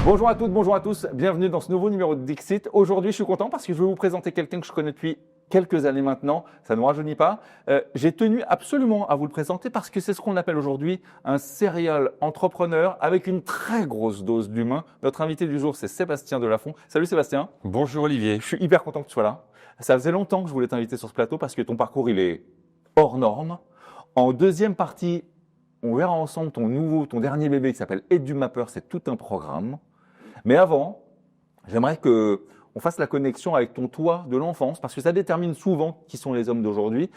Bonjour à toutes, bonjour à tous, bienvenue dans ce nouveau numéro de Dixit. Aujourd'hui, je suis content parce que je vais vous présenter quelqu'un que je connais depuis quelques années maintenant, ça ne me rajeunit pas. J'ai tenu absolument à vous le présenter parce que c'est ce qu'on appelle aujourd'hui un serial entrepreneur avec une très grosse dose d'humain. Notre invité du jour, c'est Sébastien Delafont. Salut Sébastien. Bonjour Olivier. Je suis hyper content que tu sois là. Ça faisait longtemps que je voulais t'inviter sur ce plateau parce que ton parcours, il est hors norme. En deuxième partie, on verra ensemble ton dernier bébé qui s'appelle EduMapper, c'est tout un programme. Mais avant, j'aimerais qu'on fasse la connexion avec ton toi de l'enfance, parce que ça détermine souvent qui sont les hommes d'aujourd'hui.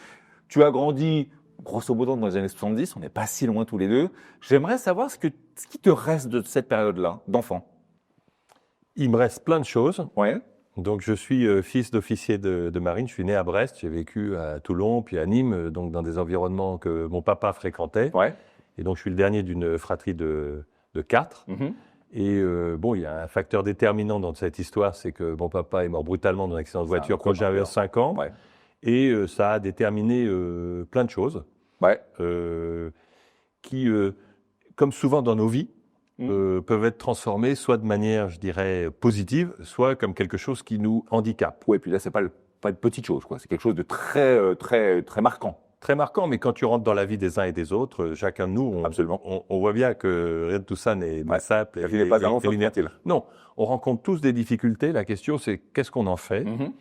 Tu as grandi, grosso modo, dans les années 70, on n'est pas si loin tous les deux. J'aimerais savoir ce qui te reste de cette période-là, d'enfant. Il me reste plein de choses. Ouais. Donc je suis fils d'officier de marine, je suis né à Brest, j'ai vécu à Toulon, puis à Nîmes, donc dans des environnements que mon papa fréquentait. Ouais. Et donc je suis le dernier d'une fratrie de 4. Mm-hmm. Et bon, il y a un facteur déterminant dans cette histoire, c'est que mon papa est mort brutalement dans un accident de voiture quand j'avais 5 ans. Ouais. Et ça a déterminé plein de choses Ouais. qui, comme souvent dans nos vies, peuvent être transformées soit de manière, je dirais, positive, soit comme quelque chose qui nous handicape. Oui, puis là, c'est pas une petite chose, quoi. C'est quelque chose de très marquant. Très marquant, mais quand tu rentres dans la vie des uns et des autres, chacun de nous, on voit bien que rien de tout ça n'est simple. La vie n'est pas un long fleuve tranquille. Non, on rencontre tous des difficultés. La question, c'est qu'est-ce qu'on en fait ? Mm-hmm.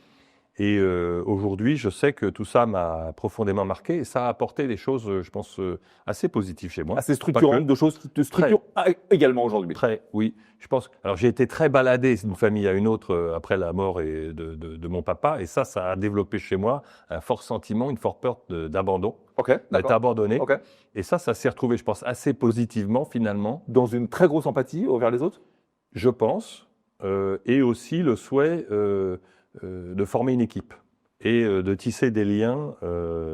Et aujourd'hui, je sais que tout ça m'a profondément marqué et ça a apporté des choses, je pense, assez positives chez moi. Assez structurantes, de choses qui te structurent également aujourd'hui. Très, oui. Je pense. Alors, j'ai été très baladé d'une famille à une autre après la mort de mon papa, et ça a développé chez moi un fort sentiment, une forte peur d'abandon, d'être abandonné. Okay. Et ça s'est retrouvé, je pense, assez positivement finalement. Dans une très grosse empathie envers les autres. Je pense, et aussi le souhait de former une équipe et de tisser des liens,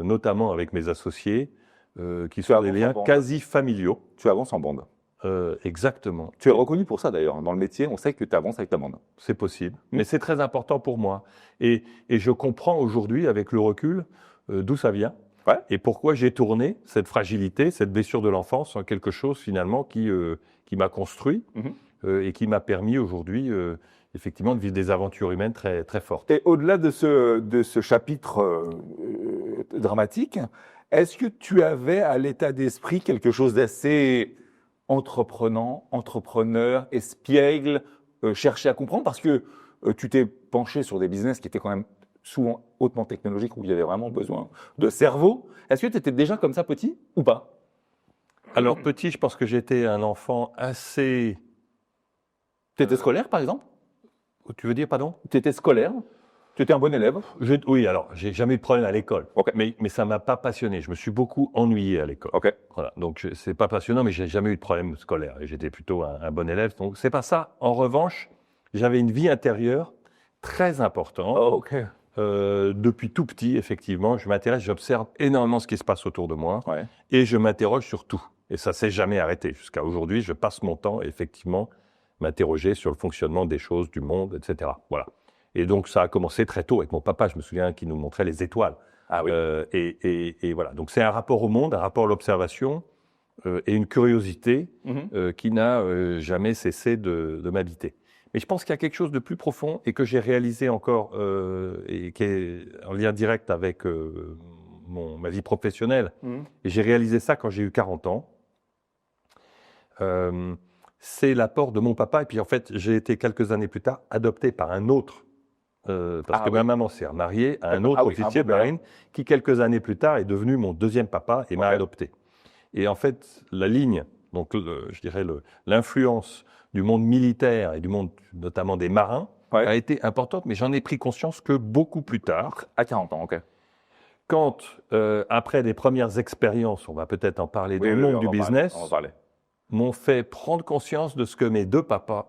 notamment avec mes associés, qui sont des liens quasi familiaux. Tu avances en bande. Exactement. Tu es reconnu pour ça d'ailleurs. Dans le métier, on sait que tu avances avec ta bande. C'est possible, mais c'est très important pour moi. Et je comprends aujourd'hui, avec le recul, d'où ça vient et pourquoi j'ai tourné cette fragilité, cette blessure de l'enfance en quelque chose finalement qui m'a construit et qui m'a permis aujourd'hui effectivement de vivre des aventures humaines très, très fortes. Et au-delà de ce chapitre dramatique, est-ce que tu avais à l'état d'esprit quelque chose d'assez entrepreneur, espiègle, chercher à comprendre, parce que tu t'es penché sur des business qui étaient quand même souvent hautement technologiques, où il y avait vraiment besoin de cerveau. Est-ce que tu étais déjà comme ça petit ou pas? Alors petit, je pense que j'étais un enfant assez... Tu étais scolaire, par exemple? Tu veux dire, pardon? Tu étais scolaire? Tu étais un bon élève? Oui, alors, j'ai jamais eu de problème à l'école, Okay. mais ça m'a pas passionné. Je me suis beaucoup ennuyé à l'école. Okay. Voilà, donc c'est pas passionnant, mais j'ai jamais eu de problème scolaire. Et j'étais plutôt un bon élève, donc c'est pas ça. En revanche, j'avais une vie intérieure très importante. Oh, okay. Depuis tout petit, effectivement, je m'intéresse, j'observe énormément ce qui se passe autour de moi, Ouais. et je m'interroge sur tout. Et ça s'est jamais arrêté. Jusqu'à aujourd'hui, je passe mon temps, effectivement, m'interroger sur le fonctionnement des choses, du monde, etc. Voilà. Et donc, ça a commencé très tôt avec mon papa, je me souviens, qui nous montrait les étoiles. Ah oui. Et voilà. Donc, c'est un rapport au monde, un rapport à l'observation et une curiosité qui n'a jamais cessé de m'habiter. Mais je pense qu'il y a quelque chose de plus profond et que j'ai réalisé encore et qui est en lien direct avec ma vie professionnelle. Et j'ai réalisé ça quand j'ai eu 40 ans. C'est l'apport de mon papa. Et puis, en fait, j'ai été quelques années plus tard adopté par un autre. Parce que ma maman s'est remariée à un autre officier de marine qui, quelques années plus tard, est devenu mon deuxième papa et m'a adopté. Et en fait, la ligne, donc je dirais l'influence du monde militaire et du monde notamment des marins a été importante, mais j'en ai pris conscience que beaucoup plus tard. À 40 ans, ok. Quand, après des premières expériences, on va peut-être en parler dans le monde du business, m'ont fait prendre conscience de ce que mes deux papas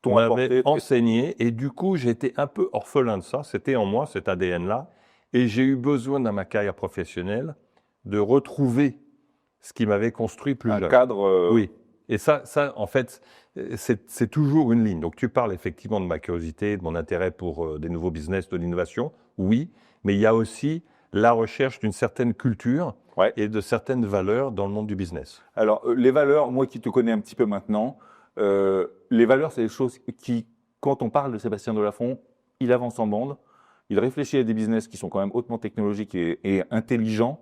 m'avait enseigné, et du coup j'étais un peu orphelin de ça, c'était en moi cet ADN-là, et j'ai eu besoin dans ma carrière professionnelle de retrouver ce qui m'avait construit plus jeune. Un cadre... Oui, et ça en fait, c'est toujours une ligne. Donc tu parles effectivement de ma curiosité, de mon intérêt pour des nouveaux business, de l'innovation, oui, mais il y a aussi la recherche d'une certaine culture et de certaines valeurs dans le monde du business. Alors les valeurs, moi qui te connais un petit peu maintenant, Les valeurs, c'est des choses qui, quand on parle de Sébastien Delafont, il avance en bande, il réfléchit à des business qui sont quand même hautement technologiques et intelligents,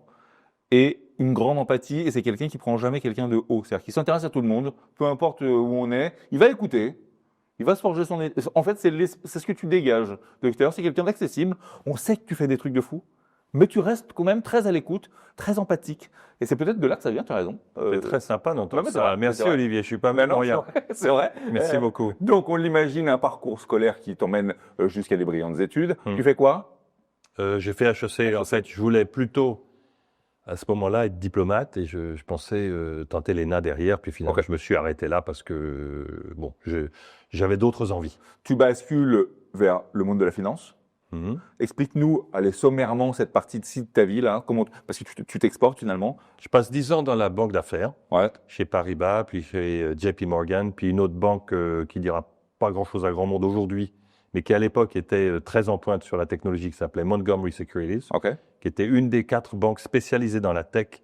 et une grande empathie, et c'est quelqu'un qui prend jamais quelqu'un de haut. C'est-à-dire qu'il s'intéresse à tout le monde, peu importe où on est, il va écouter, il va se forger son... En fait, c'est ce que tu dégages de l'extérieur, c'est quelqu'un d'accessible, on sait que tu fais des trucs de fou, mais tu restes quand même très à l'écoute, très empathique. Et c'est peut-être de là que ça vient, tu as raison. C'est très sympa d'entendre Ouais, ça. Merci Olivier, je suis pas mais non, rien. c'est vrai. Merci beaucoup. Donc, on l'imagine un parcours scolaire qui t'emmène jusqu'à des brillantes études. Tu fais quoi? J'ai fait HEC. En fait, je voulais plutôt, à ce moment-là, être diplomate et je pensais tenter l'ENA derrière. Puis finalement, je me suis arrêté là parce que, j'avais d'autres envies. Tu bascules vers le monde de la finance. Explique-nous, allez, sommairement, cette partie-ci de ta vie, là. Parce que tu t'exportes finalement. Je passe 10 ans dans la banque d'affaires, chez Paribas, puis chez JP Morgan, puis une autre banque qui dira pas grand-chose à grand monde aujourd'hui, mais qui à l'époque était très en pointe sur la technologie, qui s'appelait Montgomery Securities, qui était une des 4 banques spécialisées dans la tech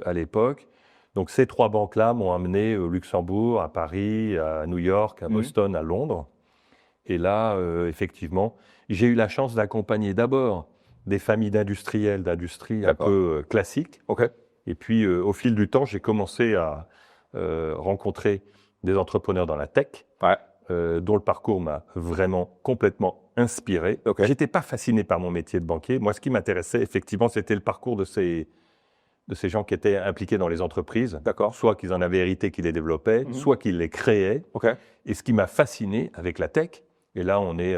à l'époque. Donc ces 3 banques-là m'ont amené au Luxembourg, à Paris, à New York, à Boston, à Londres. Et là, effectivement, j'ai eu la chance d'accompagner d'abord des familles d'industriels, d'industrie un peu classiques. Et puis, au fil du temps, j'ai commencé à rencontrer des entrepreneurs dans la tech, dont le parcours m'a vraiment complètement inspiré. J'étais pas fasciné par mon métier de banquier. Moi, ce qui m'intéressait, effectivement, c'était le parcours de ces gens qui étaient impliqués dans les entreprises. Soit qu'ils en avaient hérité, qu'ils les développaient, soit qu'ils les créaient. Et ce qui m'a fasciné avec la tech, et là, on est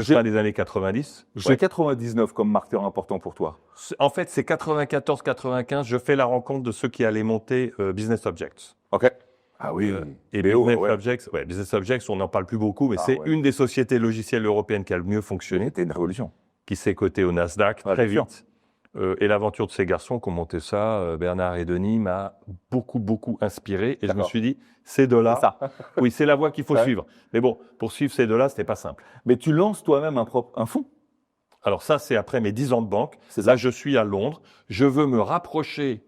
fin des années 90. J'ai 99 comme marqueur important pour toi. En fait, c'est 94-95. Je fais la rencontre de ceux qui allaient monter Business Objects. Ah oui. Et Business Objects, on n'en parle plus beaucoup, mais c'est une des sociétés logicielles européennes qui a le mieux fonctionné. C'était une révolution. Qui s'est cotée au Nasdaq très vite. Et l'aventure de ces garçons qui ont monté ça, Bernard et Denis, m'a beaucoup inspiré. Et je me suis dit, ces deux-là, oui, c'est la voie qu'il faut suivre. Mais bon, pour suivre ces deux-là, c'était pas simple. Mais tu lances toi-même un fonds? Alors ça, c'est après mes 10 ans de banque. Là, je suis à Londres. Je veux me rapprocher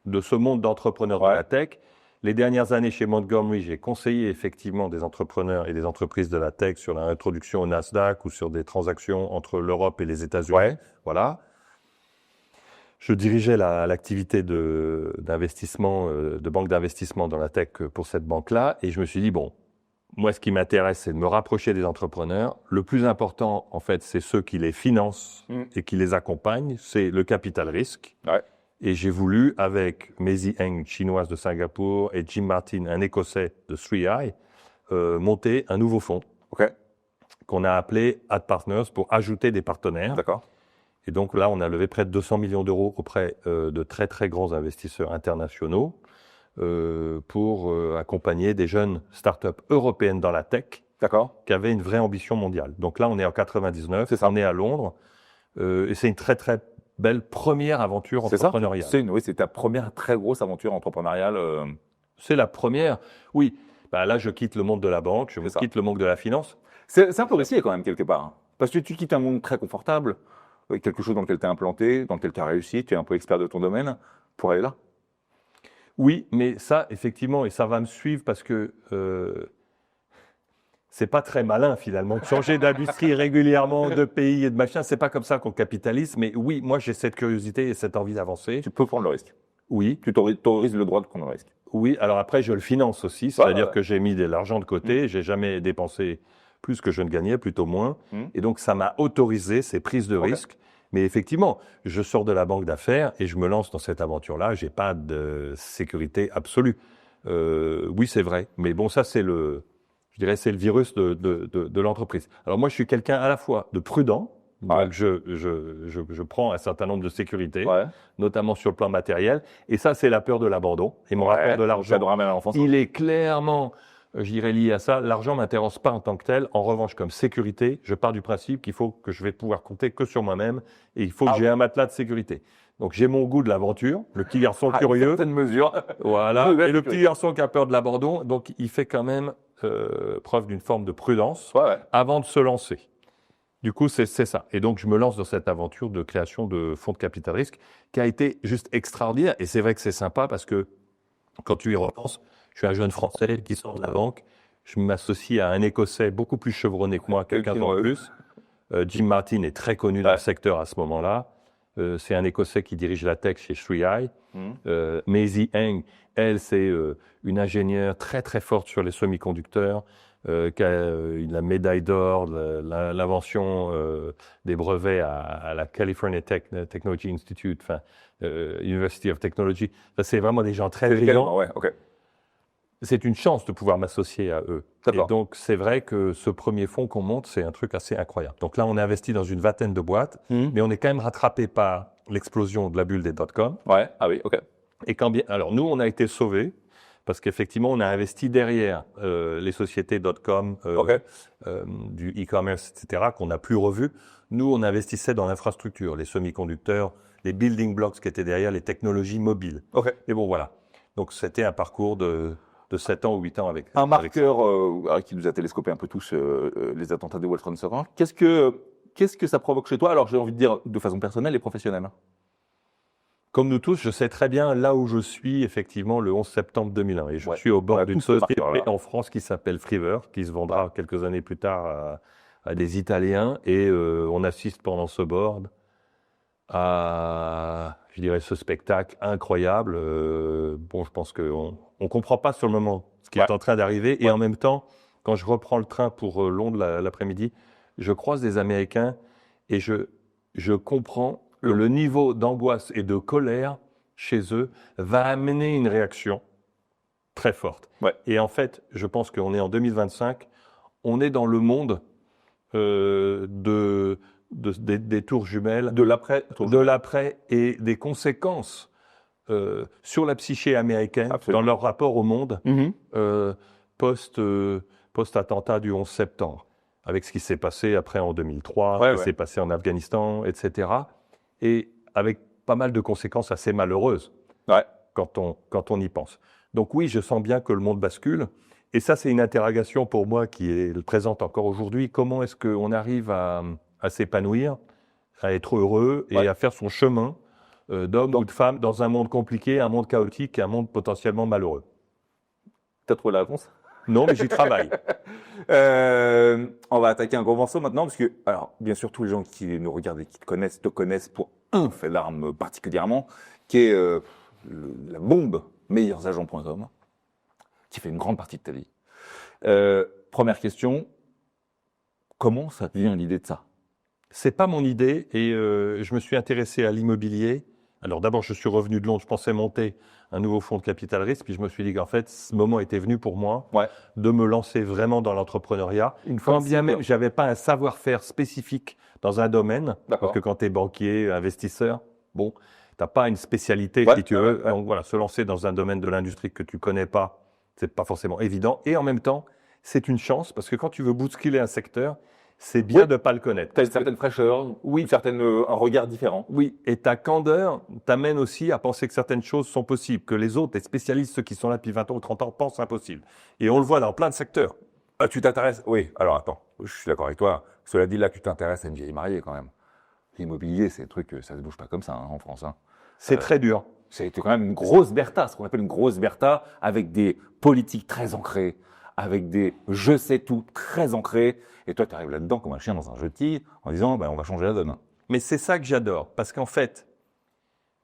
de ce monde d'entrepreneurs de la tech. Les dernières années chez Montgomery, j'ai conseillé effectivement des entrepreneurs et des entreprises de la tech sur l'introduction au Nasdaq ou sur des transactions entre l'Europe et les États-Unis. Voilà. Je dirigeais l'activité d'investissement, de banque d'investissement dans la tech pour cette banque-là. Et je me suis dit, bon, moi, ce qui m'intéresse, c'est de me rapprocher des entrepreneurs. Le plus important, en fait, c'est ceux qui les financent et qui les accompagnent. C'est le capital risque. Et j'ai voulu, avec Maisie Eng, chinoise de Singapour, et Jim Martin, un Écossais de 3i, monter un nouveau fonds qu'on a appelé Add Partners pour ajouter des partenaires. Et donc là, on a levé près de 200 millions d'euros auprès de très, très grands investisseurs internationaux pour accompagner des jeunes startups européennes dans la tech qui avaient une vraie ambition mondiale. Donc là, on est en 99, on est à Londres et c'est une très, très belle première aventure entrepreneuriale. C'est ta première très grosse aventure entrepreneuriale. C'est la première. Oui, là, je quitte le monde de la banque, je quitte le monde de la finance. C'est un peu risqué quand même, quelque part. Parce que tu quittes un monde très confortable, quelque chose dans lequel tu es implanté, dans lequel tu as réussi, tu es un peu expert de ton domaine, pour aller là. Oui, mais ça, effectivement, et ça va me suivre parce que c'est pas très malin, finalement, de changer d'industrie régulièrement, de pays et de machin. C'est pas comme ça qu'on capitalise, mais oui, moi, j'ai cette curiosité et cette envie d'avancer. Tu peux prendre le risque. Oui. Tu t'autorises le droit de prendre le risque. Oui, alors après, je le finance aussi, c'est-à-dire que j'ai mis de l'argent de côté, j'ai jamais dépensé plus que je ne gagnais, plutôt moins. Et donc, ça m'a autorisé ces prises de risques. Mais effectivement, je sors de la banque d'affaires et je me lance dans cette aventure-là. J'ai pas de sécurité absolue. Oui, c'est vrai. Mais bon, ça, c'est le virus de l'entreprise. Alors moi, je suis quelqu'un à la fois de prudent. Donc, je prends un certain nombre de sécurités, notamment sur le plan matériel. Et ça, c'est la peur de l'abandon. Et mon rapport de l'argent, il est clairement, je dirais, lié à ça. L'argent m'intéresse pas en tant que tel. En revanche, comme sécurité, je pars du principe qu'il faut que je vais pouvoir compter que sur moi-même et il faut que j'ai un matelas de sécurité. Donc, j'ai mon goût de l'aventure, le petit garçon curieux. Certaines mesures. Voilà. Et le petit garçon qui a peur de l'abandon. Donc, il fait quand même preuve d'une forme de prudence avant de se lancer. Du coup, c'est ça. Et donc, je me lance dans cette aventure de création de fonds de capital risque qui a été juste extraordinaire. Et c'est vrai que c'est sympa parce que quand tu y repenses, je suis un jeune Français qui sort de la banque. je m'associe à un Écossais beaucoup plus chevronné que moi, quelqu'un de plus. Jim Martin est très connu dans le secteur à ce moment-là. C'est un Écossais qui dirige la tech chez 3i. Maisie Eng, elle, c'est une ingénieure très très forte sur les semi-conducteurs, qui a la médaille d'or, l'invention des brevets à la California Technology Institute, University of Technology. C'est vraiment des gens très brillants. Ouais, okay. C'est une chance de pouvoir m'associer à eux. Et donc, c'est vrai que ce premier fonds qu'on monte, c'est un truc assez incroyable. Donc là, on est investi dans une vingtaine de boîtes, mais on est quand même rattrapé par l'explosion de la bulle des .com. Ouais, ah oui, ok. Et quand bien, alors nous, on a été sauvés parce qu'effectivement, on a investi derrière les sociétés .com, du e-commerce, etc., qu'on n'a plus revu. Nous, on investissait dans l'infrastructure, les semi-conducteurs, les building blocks qui étaient derrière, les technologies mobiles. Et bon, voilà. Donc, c'était un parcours de 7 ans ou 8 ans avec... Un marqueur qui nous a télescopé un peu tous les attentats de World Trade Center. Qu'est-ce que ça provoque chez toi? Alors, j'ai envie de dire de façon personnelle et professionnelle. Comme nous tous, je sais très bien là où je suis, effectivement, le 11 septembre 2001. Et je suis au bord d'une société en France qui s'appelle Freever, qui se vendra quelques années plus tard à des Italiens. Et on assiste pendant ce board à, je dirais, ce spectacle incroyable. Bon, je pense qu'on ne comprend pas sur le moment ce qui est en train d'arriver. Et en même temps, quand je reprends le train pour Londres l'après-midi, je croise des Américains et je comprends que le niveau d'angoisse et de colère chez eux va amener une réaction très forte. Et en fait, je pense qu'on est en 2025, on est dans le monde des tours jumelles, de l'après et des conséquences sur la psyché américaine dans leur rapport au monde post-attentat du 11 septembre, avec ce qui s'est passé après en 2003, ce qui s'est passé en Afghanistan, etc. Et avec pas mal de conséquences assez malheureuses quand on y pense. Donc oui, je sens bien que le monde bascule. Et ça, c'est une interrogation pour moi qui est présente encore aujourd'hui. Comment est-ce qu'on arrive à s'épanouir, à être heureux et à faire son chemin d'homme ou de femme dans un monde compliqué, un monde chaotique, un monde potentiellement malheureux? T'as trouvé la réponse? Non, mais j'y travaille. On va attaquer un gros morceau maintenant, parce que, alors, bien sûr, tous les gens qui nous regardent et qui te connaissent pour un fait d'armes particulièrement, qui est la bombe meilleursagents.com, qui fait une grande partie de ta vie. Première question, comment ça te vient l'idée de ça? C'est pas mon idée, et je me suis intéressé à l'immobilier. Alors d'abord, je suis revenu de Londres, je pensais monter un nouveau fonds de capital risque, puis je me suis dit qu'en fait, ce moment était venu pour moi de me lancer vraiment dans l'entrepreneuriat. Quand bien même, j'avais pas un savoir-faire spécifique dans un domaine, parce que quand tu es banquier, investisseur, bon, t'as pas une spécialité si tu veux. Donc voilà, se lancer dans un domaine de l'industrie que tu connais pas, c'est pas forcément évident. Et en même temps, c'est une chance, parce que quand tu veux bousculer un secteur, c'est bien de ne pas le connaître. Tu as une certaine fraîcheur, un regard différent. Oui, et ta candeur t'amène aussi à penser que certaines choses sont possibles, que les autres, les spécialistes, ceux qui sont là depuis 20 ans ou 30 ans, pensent impossible. Et on le voit dans plein de secteurs. Tu t'intéresses? Oui, alors attends, je suis d'accord avec toi. Cela dit, là, tu t'intéresses à une vieille mariée quand même. L'immobilier, c'est un truc, ça ne se bouge pas comme ça en France. C'est très dur. C'est quand même une grosse Bertha, ce qu'on appelle une grosse Bertha, avec des politiques très ancrées, avec des je sais tout très ancrés. Et toi, tu arrives là-dedans comme un chien dans un jeu de quilles en disant on va changer la donne. Mais c'est ça que j'adore, parce qu'en fait,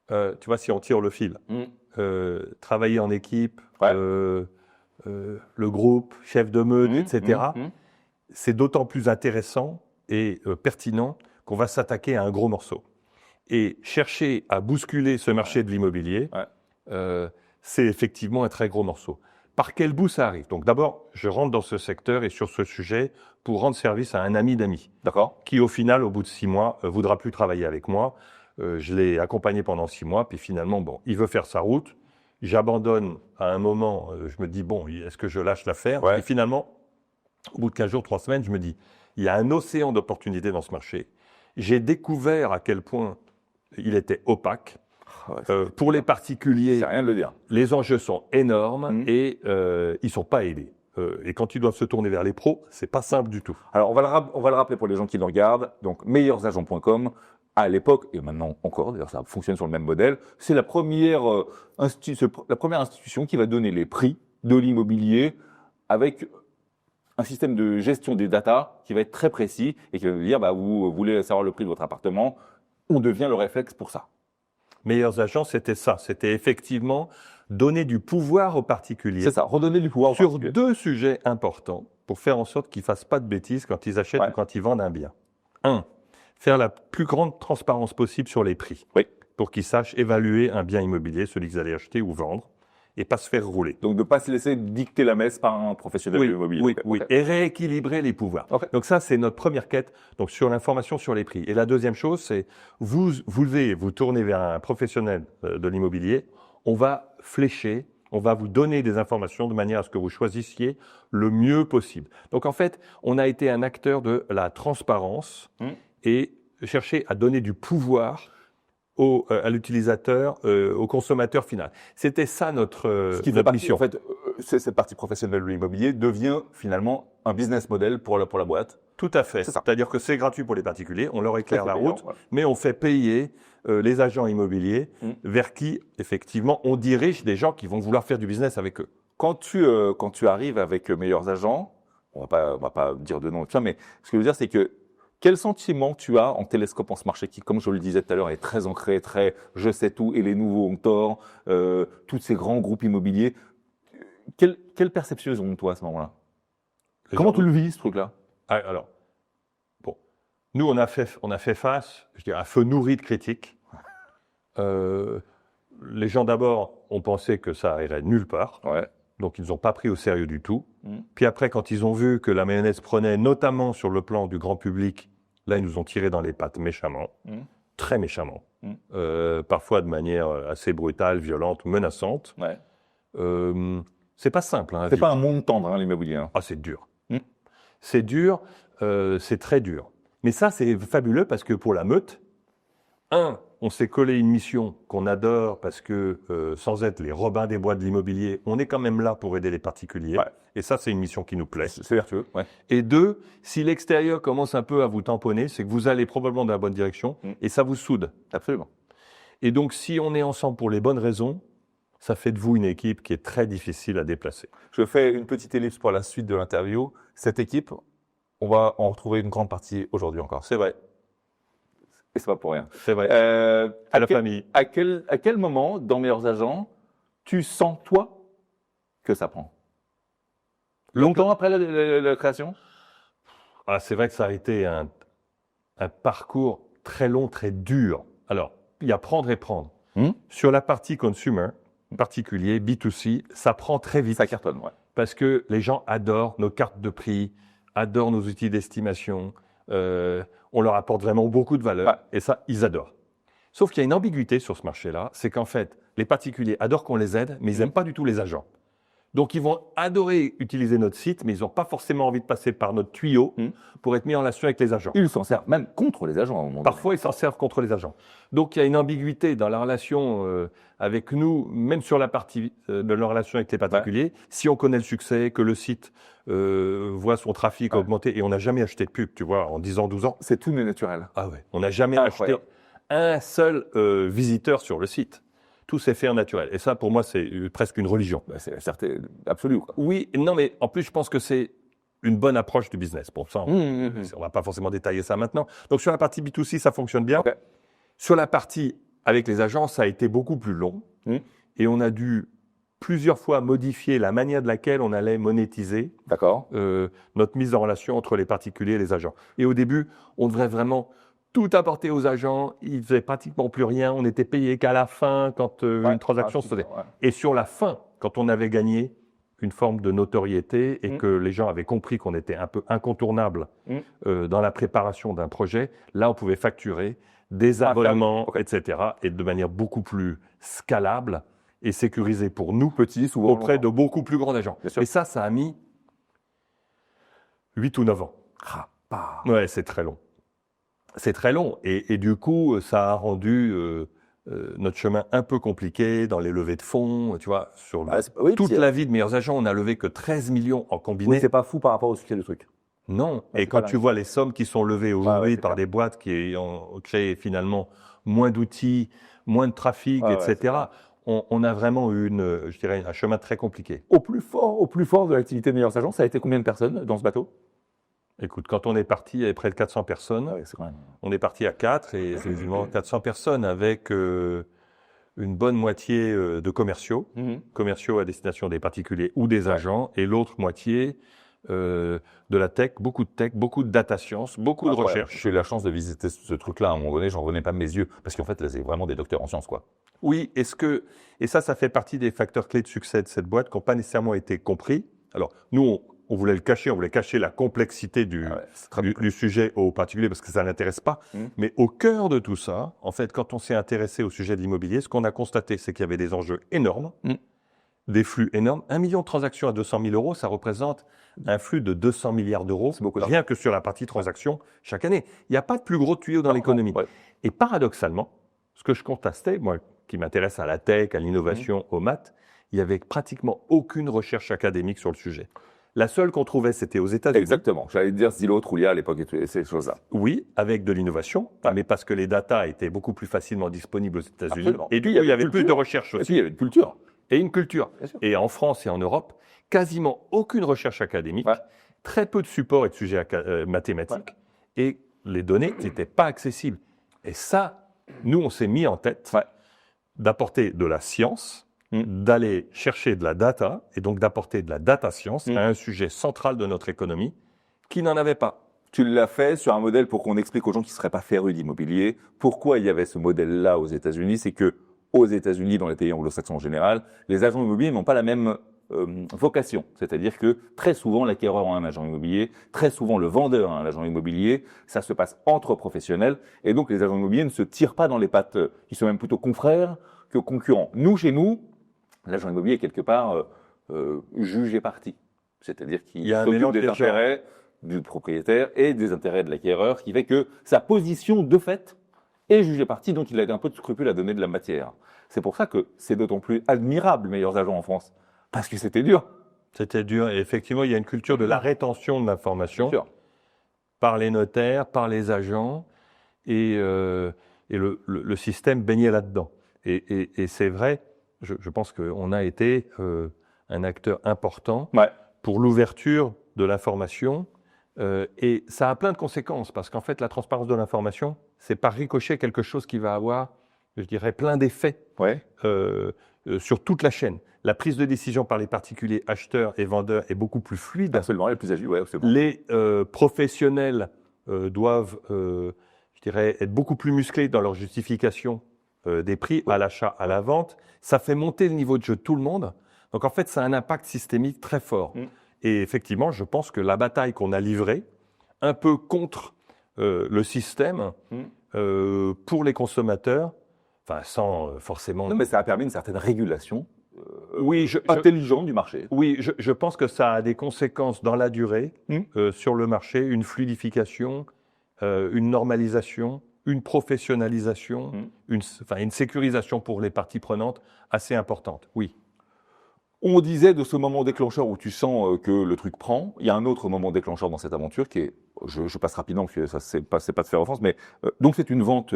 tu vois, si on tire le fil, travailler en équipe, le groupe, chef de meute, etc., c'est d'autant plus intéressant et pertinent qu'on va s'attaquer à un gros morceau. Et chercher à bousculer ce marché de l'immobilier, c'est effectivement un très gros morceau. Par quel bout ça arrive? Donc d'abord, je rentre dans ce secteur et sur ce sujet pour rendre service à un ami d'amis. D'accord. Qui au final, au bout de 6 mois, voudra plus travailler avec moi. Je l'ai accompagné pendant 6 mois, puis finalement, bon, il veut faire sa route. J'abandonne à un moment, je me dis, bon, est-ce que je lâche l'affaire? Et finalement, au bout de 15 jours, 3 semaines, je me dis, il y a un océan d'opportunités dans ce marché. J'ai découvert à quel point il était opaque. Pour les particuliers, c'est rien de le dire. Les enjeux sont énormes et ils sont pas aidés. Et quand ils doivent se tourner vers les pros, c'est pas simple du tout. Alors on va le rappeler pour les gens qui le regardent. Donc meilleursagents.com à l'époque et maintenant encore, d'ailleurs ça fonctionne sur le même modèle. C'est la première institution qui va donner les prix de l'immobilier avec un système de gestion des data qui va être très précis et qui va dire, vous voulez savoir le prix de votre appartement, on devient le réflexe pour ça. Meilleurs agents, c'était ça. C'était effectivement donner du pouvoir aux particuliers. C'est ça, redonner du pouvoir aux sur particuliers. 2 sujets importants pour faire en sorte qu'ils ne fassent pas de bêtises quand ils achètent ou quand ils vendent un bien. 1, faire la plus grande transparence possible sur les prix. Oui. Pour qu'ils sachent évaluer un bien immobilier, celui qu'ils allaient acheter ou vendre, et pas se faire rouler. Donc de ne pas se laisser dicter la messe par un professionnel de l'immobilier. Oui. Et rééquilibrer les pouvoirs. Okay. Donc ça, c'est notre première quête, donc sur l'information sur les prix. Et la deuxième chose, c'est vous tournez vers un professionnel de l'immobilier, on va flécher, on va vous donner des informations de manière à ce que vous choisissiez le mieux possible. Donc en fait, on a été un acteur de la transparence et chercher à donner du pouvoir à l'utilisateur, au consommateur final. C'était ça notre mission. En fait, cette partie professionnelle de l'immobilier devient finalement un business model pour la boîte. Tout à fait. C'est-à-dire que c'est gratuit pour les particuliers, on leur éclaire la route, mais on fait payer les agents immobiliers vers qui, effectivement, on dirige des gens qui vont vouloir faire du business avec eux. Quand tu arrives avec Meilleurs Agents, on va pas dire de nom, mais ce que je veux dire, c'est que quel sentiment tu as en télescopant ce marché qui, comme je le disais tout à l'heure, est très ancré, très je sais tout et les nouveaux ont tort, tous ces grands groupes immobiliers. Quelle perception ils ont toi à ce moment-là? Comment tu le vis, ce truc-là? Alors, bon, nous on a fait face, je dirais, à feu nourri de critiques. Les gens d'abord ont pensé que ça irait nulle part. Ouais. Donc, ils n'ont pas pris au sérieux du tout. Puis après, quand ils ont vu que la mayonnaise prenait, notamment sur le plan du grand public, là, ils nous ont tiré dans les pattes méchamment, très méchamment, parfois de manière assez brutale, violente, menaçante. Ouais. C'est pas simple. C'est pas un monde tendre, l'immobilier. Ah, c'est dur. C'est dur, c'est très dur. Mais ça, c'est fabuleux parce que pour la meute, on s'est collé une mission qu'on adore parce que, sans être les Robins des Bois de l'immobilier, on est quand même là pour aider les particuliers. Ouais. Et ça, c'est une mission qui nous plaît. C'est vertueux. Ouais. Et 2, si l'extérieur commence un peu à vous tamponner, c'est que vous allez probablement dans la bonne direction et ça vous soude. Absolument. Et donc, si on est ensemble pour les bonnes raisons, ça fait de vous une équipe qui est très difficile à déplacer. Je fais une petite ellipse pour la suite de l'interview. Cette équipe, on va en retrouver une grande partie aujourd'hui encore. C'est vrai. Et c'est pas pour rien. C'est vrai. À la famille. À quel moment, dans Meilleurs Agents, tu sens, toi, que ça prend? Longtemps après la création? C'est vrai que ça a été un parcours très long, très dur. Alors, il y a prendre et prendre. Sur la partie consumer, particulier, B2C, ça prend très vite. Ça cartonne, ouais. Parce que les gens adorent nos cartes de prix, adorent nos outils d'estimation. On leur apporte vraiment beaucoup de valeur et ça, ils adorent. Sauf qu'il y a une ambiguïté sur ce marché-là, c'est qu'en fait, les particuliers adorent qu'on les aide, mais ils n'aiment pas du tout les agents. Donc, ils vont adorer utiliser notre site, mais ils n'ont pas forcément envie de passer par notre tuyau pour être mis en relation avec les agents. Ils s'en servent même contre les agents. Parfois, ils s'en servent contre les agents. Donc, il y a une ambiguïté dans la relation avec nous, même sur la partie de la relation avec les particuliers. Si on connaît le succès, que le site voit son trafic augmenter, et on n'a jamais acheté de pub, tu vois, en 10 ans, 12 ans. C'est tout naturel. Ah ouais, on n'a jamais acheté un seul visiteur sur le site. Tout s'est fait en naturel. Et ça, pour moi, c'est presque une religion. C'est la certitude absolue. Quoi. Oui, non, mais en plus, je pense que c'est une bonne approche du business. Pour ça, on ne va pas forcément détailler ça maintenant. Donc, sur la partie B2C, ça fonctionne bien. Okay. Sur la partie avec les agents, ça a été beaucoup plus long. Et on a dû plusieurs fois modifier la manière de laquelle on allait monétiser notre mise en relation entre les particuliers et les agents. Et au début, on devrait vraiment tout apporter aux agents, ils ne faisaient pratiquement plus rien, on n'était payé qu'à la fin quand une transaction se faisait. Et sur la fin, quand on avait gagné une forme de notoriété et que les gens avaient compris qu'on était un peu incontournable dans la préparation d'un projet, là on pouvait facturer des abonnements, etc. et de manière beaucoup plus scalable et sécurisée pour nous, petits, souvent auprès de beaucoup plus grands agents. Et ça a mis 8 ou 9 ans. Ouais, c'est très long. C'est très long et du coup, ça a rendu notre chemin un peu compliqué dans les levées de fonds. Tu vois, sur toute la vie de Meilleurs Agents, on n'a levé que 13 millions en combiné. Oui, c'est pas fou par rapport au succès du truc. Non, et quand tu vois les sommes qui sont levées aujourd'hui par des boîtes qui ont créé finalement moins d'outils, moins de trafic, etc., on a vraiment eu je dirais, un chemin très compliqué. Au plus fort de l'activité de Meilleurs Agents, ça a été combien de personnes dans ce bateau? Écoute, quand on est parti, il y avait près de 400 personnes. Ah ouais, c'est quand même... On est parti à 4 et c'est quasiment 400 personnes avec une bonne moitié de commerciaux à destination des particuliers ou des agents, et l'autre moitié de la tech, beaucoup de data science, beaucoup de recherche. J'ai eu la chance de visiter ce truc-là. À un moment donné, j'en revenais pas mes yeux. Parce qu'en fait, là, c'est vraiment des docteurs en sciences, quoi. Oui, et ça fait partie des facteurs clés de succès de cette boîte qui n'ont pas nécessairement été compris. Alors, nous, on voulait le cacher, on voulait cacher la complexité du sujet aux particuliers parce que ça n'intéresse pas. Mais au cœur de tout ça, en fait, quand on s'est intéressé au sujet de l'immobilier, ce qu'on a constaté, c'est qu'il y avait des enjeux énormes, des flux énormes. 1 million de transactions à 200 000 euros, ça représente un flux de 200 milliards d'euros, rien que sur la partie transactions chaque année. Il n'y a pas de plus gros tuyau dans l'économie. Et paradoxalement, ce que je constatais, moi, qui m'intéresse à la tech, à l'innovation, aux maths, il n'y avait pratiquement aucune recherche académique sur le sujet. La seule qu'on trouvait, c'était aux États-Unis. Exactement. J'allais te dire Zillow, Trulia à l'époque et ces choses-là. Oui, avec de l'innovation, mais parce que les datas étaient beaucoup plus facilement disponibles aux États-Unis. Et du coup, il y avait plus de recherche aussi. Et puis, il y avait une culture. Et une culture. Et en France et en Europe, quasiment aucune recherche académique, très peu de supports et de sujets mathématiques, et les données n'étaient pas accessibles. Et ça, nous, on s'est mis en tête d'apporter de la science, d'aller chercher de la data, et donc d'apporter de la data science à un sujet central de notre économie qui n'en avait pas. Tu l'as fait sur un modèle pour qu'on explique aux gens qui ne seraient pas férus d'immobilier pourquoi il y avait ce modèle-là aux États-Unis. C'est que aux États-Unis, dans les pays anglo-saxons en général, les agents immobiliers n'ont pas la même vocation. C'est-à-dire que très souvent, l'acquéreur a un agent immobilier, très souvent le vendeur a un agent immobilier, ça se passe entre professionnels, et donc les agents immobiliers ne se tirent pas dans les pattes, ils sont même plutôt confrères que concurrents. Nous, chez nous, l'agent immobilier est quelque part juge et parti. C'est-à-dire qu'il s'occupe des intérêts du propriétaire et des intérêts de l'acquéreur, qui fait que sa position, de fait, est juge et parti, donc il a un peu de scrupule à donner de la matière. C'est pour ça que c'est d'autant plus admirable, Meilleurs Agents en France, parce que c'était dur. C'était dur, et effectivement, il y a une culture de la rétention de l'information par les notaires, par les agents, et le système baignait là-dedans. Et c'est vrai, je pense qu'on a été un acteur important pour l'ouverture de l'information, et ça a plein de conséquences, parce qu'en fait, la transparence de l'information, c'est par ricochet quelque chose qui va avoir, je dirais, plein d'effets sur toute la chaîne. La prise de décision par les particuliers acheteurs et vendeurs est beaucoup plus fluide. Absolument, elle est plus agile, c'est bon. Les professionnels doivent, je dirais, être beaucoup plus musclés dans leur justification des prix à l'achat, à la vente. Ça fait monter le niveau de jeu de tout le monde. Donc en fait, ça a un impact systémique très fort. Et effectivement, je pense que la bataille qu'on a livrée, un peu contre le système, pour les consommateurs, enfin sans forcément... Non, mais ça a permis une certaine régulation intelligente du marché. Oui, je pense que ça a des conséquences dans la durée sur le marché, une fluidification, une normalisation, une professionnalisation, une sécurisation pour les parties prenantes assez importante, oui. On disait de ce moment déclencheur où tu sens que le truc prend. Il y a un autre moment déclencheur dans cette aventure qui est, je passe rapidement parce que ça c'est pas de faire offense, mais donc c'est une vente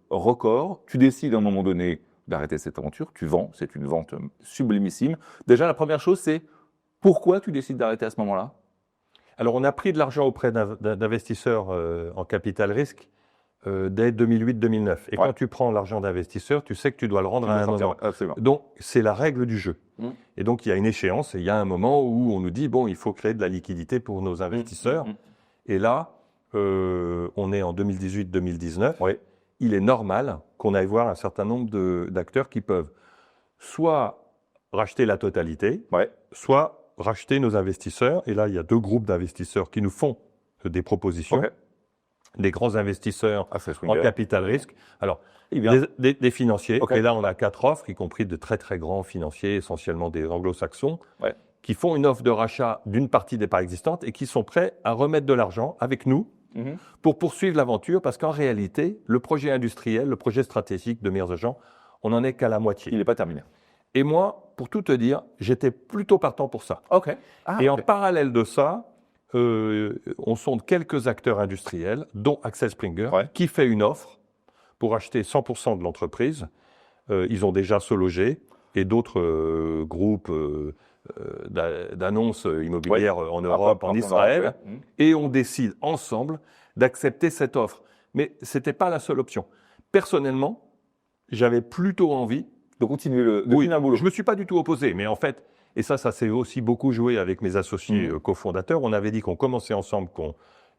record. Tu décides à un moment donné d'arrêter cette aventure, tu vends, c'est une vente sublimissime. Déjà la première chose c'est pourquoi tu décides d'arrêter à ce moment-là? Alors on a pris de l'argent auprès d'investisseurs en capital risque dès 2008-2009. Et quand tu prends l'argent d'investisseurs, tu sais que tu dois le rendre à un moment. Donc, c'est la règle du jeu. Et donc, il y a une échéance et il y a un moment où on nous dit, bon, il faut créer de la liquidité pour nos investisseurs. Et là, on est en 2018-2019. Il est normal qu'on aille voir un certain nombre d'acteurs qui peuvent soit racheter la totalité, soit racheter nos investisseurs. Et là, il y a 2 groupes d'investisseurs qui nous font des propositions. Des grands investisseurs en capital risque. Alors, des financiers. Et là, on a 4 offres, y compris de très, très grands financiers, essentiellement des anglo-saxons, qui font une offre de rachat d'une partie des parts existantes et qui sont prêts à remettre de l'argent avec nous pour poursuivre l'aventure, parce qu'en réalité, le projet industriel, le projet stratégique de Meilleurs Agents, on n'en est qu'à la moitié. Il n'est pas terminé. Et moi, pour tout te dire, j'étais plutôt partant pour ça. En parallèle de ça, on sonde quelques acteurs industriels, dont Axel Springer, qui fait une offre pour acheter 100% de l'entreprise. Ils ont déjà se loger. et d'autres groupes d'annonces immobilières en Europe, en Israël, et on décide ensemble d'accepter cette offre. Mais ce n'était pas la seule option. Personnellement, j'avais plutôt envie de continuer le boulot. Je ne me suis pas du tout opposé, mais en fait, et ça s'est aussi beaucoup joué avec mes associés cofondateurs, on avait dit qu'on commençait ensemble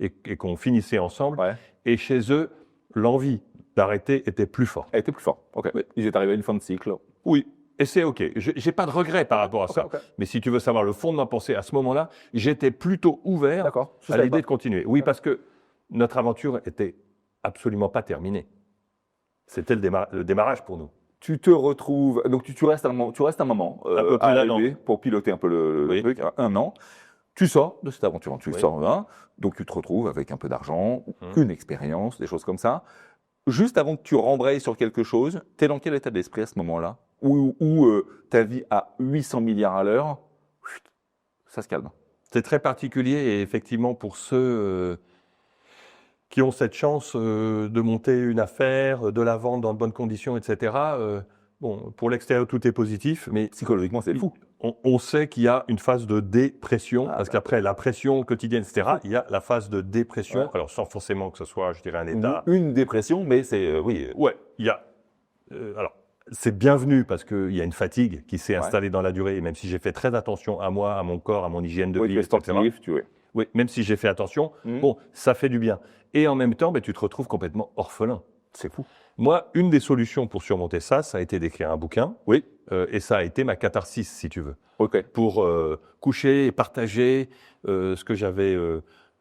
et qu'on finissait ensemble, et chez eux, l'envie d'arrêter était plus forte. Elle était plus forte, ok. Oui. Ils étaient arrivés à une fin de cycle. Oui, et c'est ok. Je n'ai pas de regret par rapport à ça, mais si tu veux savoir le fond de ma pensée, à ce moment-là, j'étais plutôt ouvert à l'idée de continuer. Oui, parce que notre aventure était absolument pas terminée. C'était le démarrage pour nous. Tu te retrouves, donc tu restes un moment un peu plus à arriver pour piloter un peu le truc, 1 an. Tu sors de cette aventure, tu sors, donc tu te retrouves avec un peu d'argent, une expérience, des choses comme ça. Juste avant que tu rembrayes sur quelque chose, tu es dans quel état d'esprit à ce moment-là où ta vie à 800 milliards à l'heure, ça se calme. C'est très particulier et effectivement pour ceux qui ont cette chance de monter une affaire, de la vendre dans de bonnes conditions, etc. Bon, pour l'extérieur, tout est positif, mais psychologiquement, c'est fou. On sait qu'il y a une phase de dépression, parce qu'après la pression quotidienne, etc., il y a la phase de dépression, alors sans forcément que ce soit, je dirais, un état... Une dépression, mais c'est... oui. Ouais, il y a... alors, c'est bienvenu, parce qu'il y a une fatigue qui s'est installée dans la durée, et même si j'ai fait très attention à moi, à mon corps, à mon hygiène de vie, etc. Oui, même si j'ai fait attention, bon, ça fait du bien. Et en même temps, tu te retrouves complètement orphelin. C'est fou. Moi, une des solutions pour surmonter ça, ça a été d'écrire un bouquin. Oui. Et ça a été ma catharsis, si tu veux. OK. Pour coucher et partager ce que j'avais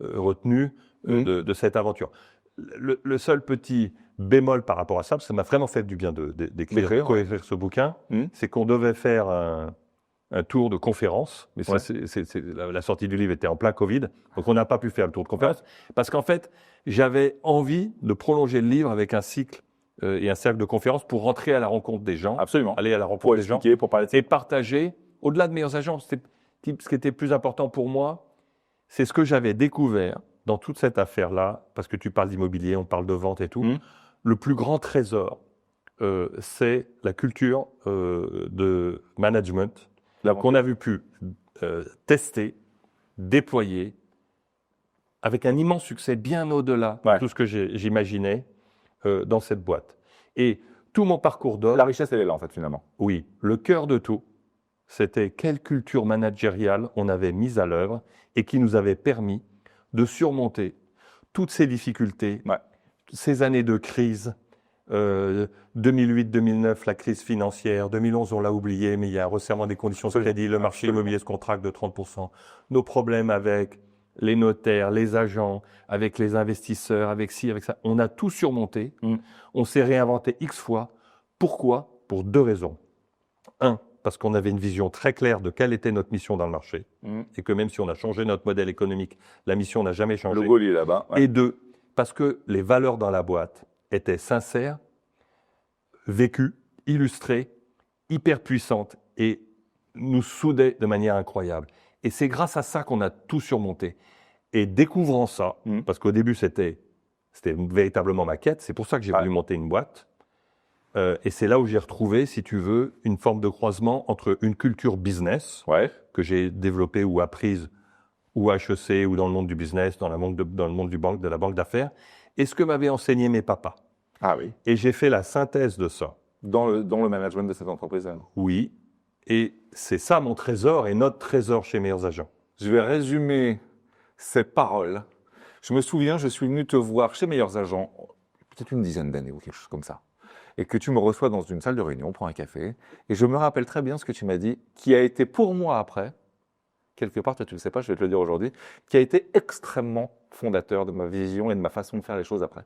retenu de cette aventure. Le seul petit bémol par rapport à ça, parce que ça m'a vraiment fait du bien d'écrire ce bouquin, c'est qu'on devait faire un tour de conférence, mais ça, la sortie du livre était en plein Covid, donc on n'a pas pu faire le tour de conférence, parce qu'en fait, j'avais envie de prolonger le livre avec un cycle et un cercle de conférences pour rentrer à la rencontre des gens, aller à la rencontre des gens, pour parler de ça. Et partager, au-delà de Meilleurs Agents, ce qui était plus important pour moi, c'est ce que j'avais découvert dans toute cette affaire-là, parce que tu parles d'immobilier, on parle de vente et tout, le plus grand trésor, c'est la culture de management, qu'on a pu tester, déployer, avec un immense succès bien au-delà de tout ce que j'imaginais dans cette boîte. Et tout mon parcours d'homme... La richesse, elle est là, en fait, finalement. Oui, le cœur de tout, c'était quelle culture managériale on avait mise à l'œuvre et qui nous avait permis de surmonter toutes ces difficultés, ces années de crise, 2008-2009, la crise financière, 2011, on l'a oublié, mais il y a un resserrement des conditions de crédit, le marché immobilier se contracte de 30%, nos problèmes avec les notaires, les agents, avec les investisseurs, avec ci, avec ça, on a tout surmonté, on s'est réinventé X fois. Pourquoi ? Pour 2 raisons. 1, parce qu'on avait une vision très claire de quelle était notre mission dans le marché, et que même si on a changé notre modèle économique, la mission n'a jamais changé. Le goal est là-bas. Et 2, parce que les valeurs dans la boîte étaient sincères, vécues, illustrées, hyper puissantes et nous soudaient de manière incroyable. Et c'est grâce à ça qu'on a tout surmonté. Et découvrant ça, parce qu'au début c'était véritablement ma quête, c'est pour ça que j'ai voulu monter une boîte. Et c'est là où j'ai retrouvé, si tu veux, une forme de croisement entre une culture business que j'ai développée ou apprise ou à HEC ou dans le monde du business, dans le monde de la banque d'affaires, et ce que m'avaient enseigné mes papas. Ah oui. Et j'ai fait la synthèse de ça. Dans le management de cette entreprise. Oui. Et c'est ça mon trésor et notre trésor chez Meilleurs Agents. Je vais résumer ces paroles. Je me souviens, je suis venu te voir chez Meilleurs Agents, peut-être une dizaine d'années ou quelque chose comme ça, et que tu me reçois dans une salle de réunion, on prend un café, et je me rappelle très bien ce que tu m'as dit, qui a été pour moi après, quelque part, toi tu ne le sais pas, je vais te le dire aujourd'hui, qui a été extrêmement fondateur de ma vision et de ma façon de faire les choses après.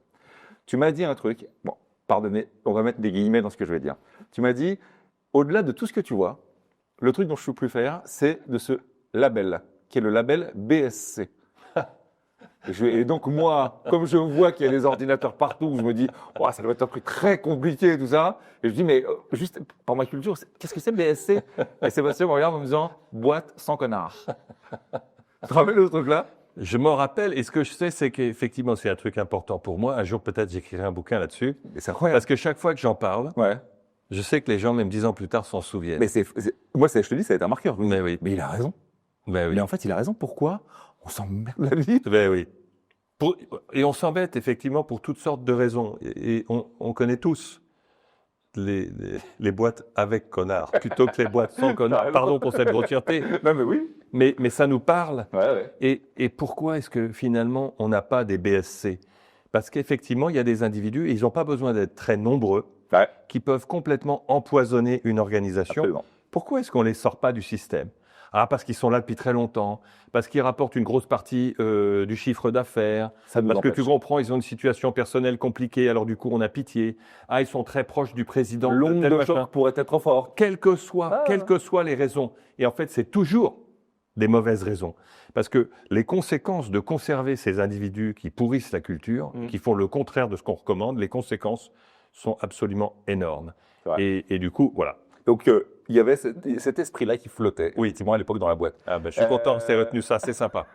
Tu m'as dit un truc, bon, pardonnez, on va mettre des guillemets dans ce que je vais dire. Tu m'as dit, au-delà de tout ce que tu vois, le truc dont je ne suis plus fier, c'est de ce label, qui est le label BSC. Et donc moi, comme je vois qu'il y a des ordinateurs partout, je me dis, oh, ça doit être un truc très compliqué tout ça. Et je dis, mais juste par ma culture, qu'est-ce que c'est BSC? Et Sébastien me regarde en me disant, boîte sans connard. Tu te rappelles de ce truc-là? Je m'en rappelle, et ce que je sais, c'est qu'effectivement, c'est un truc important pour moi. Un jour, peut-être, j'écrirai un bouquin là-dessus. Et c'est incroyable. Parce que chaque fois que j'en parle, Je sais que les gens, même 10 ans plus tard, s'en souviennent. Mais moi, je te dis, ça a été un marqueur. Mais oui. Mais il a raison. Mais oui. Mais en fait, il a raison. Pourquoi on s'emmerde la vie? Ben oui. Et on s'embête effectivement pour toutes sortes de raisons. Et on connaît tous les boîtes avec connard plutôt que les boîtes sans connard. Pardon pour cette grossièreté. Non, mais oui. Mais ça nous parle. Ouais. Et pourquoi est-ce que finalement on n'a pas des BSC? Parce qu'effectivement, il y a des individus, et ils n'ont pas besoin d'être très nombreux, qui peuvent complètement empoisonner une organisation. Absolument. Pourquoi est-ce qu'on ne les sort pas du système? Ah, parce qu'ils sont là depuis très longtemps, parce qu'ils rapportent une grosse partie du chiffre d'affaires, parce que tu comprends, ils ont une situation personnelle compliquée, alors du coup on a pitié. Ah, ils sont très proches du président. L'onde de choc pourrait être fort. Quelles que soient les raisons. Et en fait, c'est toujours des mauvaises raisons. Parce que les conséquences de conserver ces individus qui pourrissent la culture, qui font le contraire de ce qu'on recommande, les conséquences sont absolument énormes. Et du coup, voilà. Donc, il y avait cet esprit-là qui flottait, effectivement, à l'époque dans la boîte. Ah ben, je suis content que tu aies retenu ça, c'est sympa.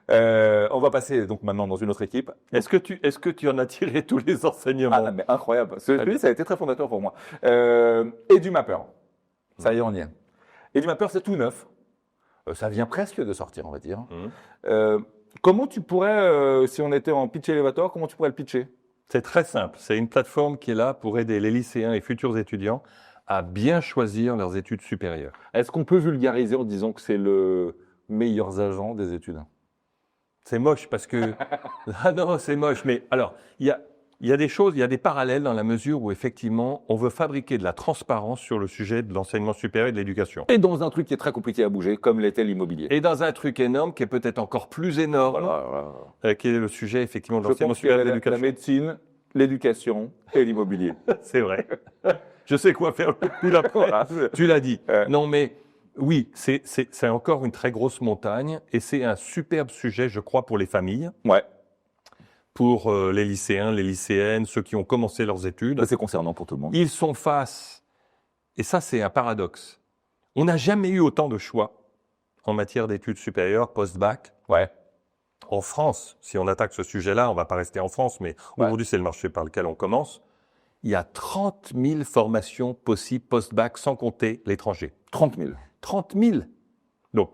On va passer donc maintenant dans une autre équipe. Est-ce que tu en as tiré tous les enseignements? Ah, mais incroyable. Celui-ci, ça a été très fondateur pour moi. EduMapper. Ça y est, on y est. EduMapper, c'est tout neuf. Ça vient presque de sortir, on va dire. Comment tu pourrais, si on était en pitch elevator, comment tu pourrais le pitcher? C'est très simple. C'est une plateforme qui est là pour aider les lycéens et futurs étudiants à bien choisir leurs études supérieures. Est-ce qu'on peut vulgariser en disant que c'est le meilleur agent des études? C'est moche parce que... Ah non, c'est moche. Mais alors, il y a des choses, il y a des parallèles dans la mesure où effectivement, on veut fabriquer de la transparence sur le sujet de l'enseignement supérieur et de l'éducation. Et dans un truc qui est très compliqué à bouger, comme l'était l'immobilier. Et dans un truc énorme qui est peut-être encore plus énorme, qui est le sujet effectivement de l'enseignement supérieur et de l'éducation. La médecine, l'éducation et l'immobilier. C'est vrai. Je sais quoi faire depuis la voilà. Tu l'as dit. Non, mais oui, c'est encore une très grosse montagne et c'est un superbe sujet, je crois, pour les familles. Ouais. Pour les lycéens, les lycéennes, ceux qui ont commencé leurs études. C'est concernant pour tout le monde. Ils sont face, et ça c'est un paradoxe, on n'a jamais eu autant de choix en matière d'études supérieures, post-bac. Ouais. En France, si on attaque ce sujet-là, on ne va pas rester en France, mais aujourd'hui c'est le marché par lequel on commence. Il y a 30 000 formations possibles post-bac, sans compter l'étranger. 30 000. 30 000. Donc,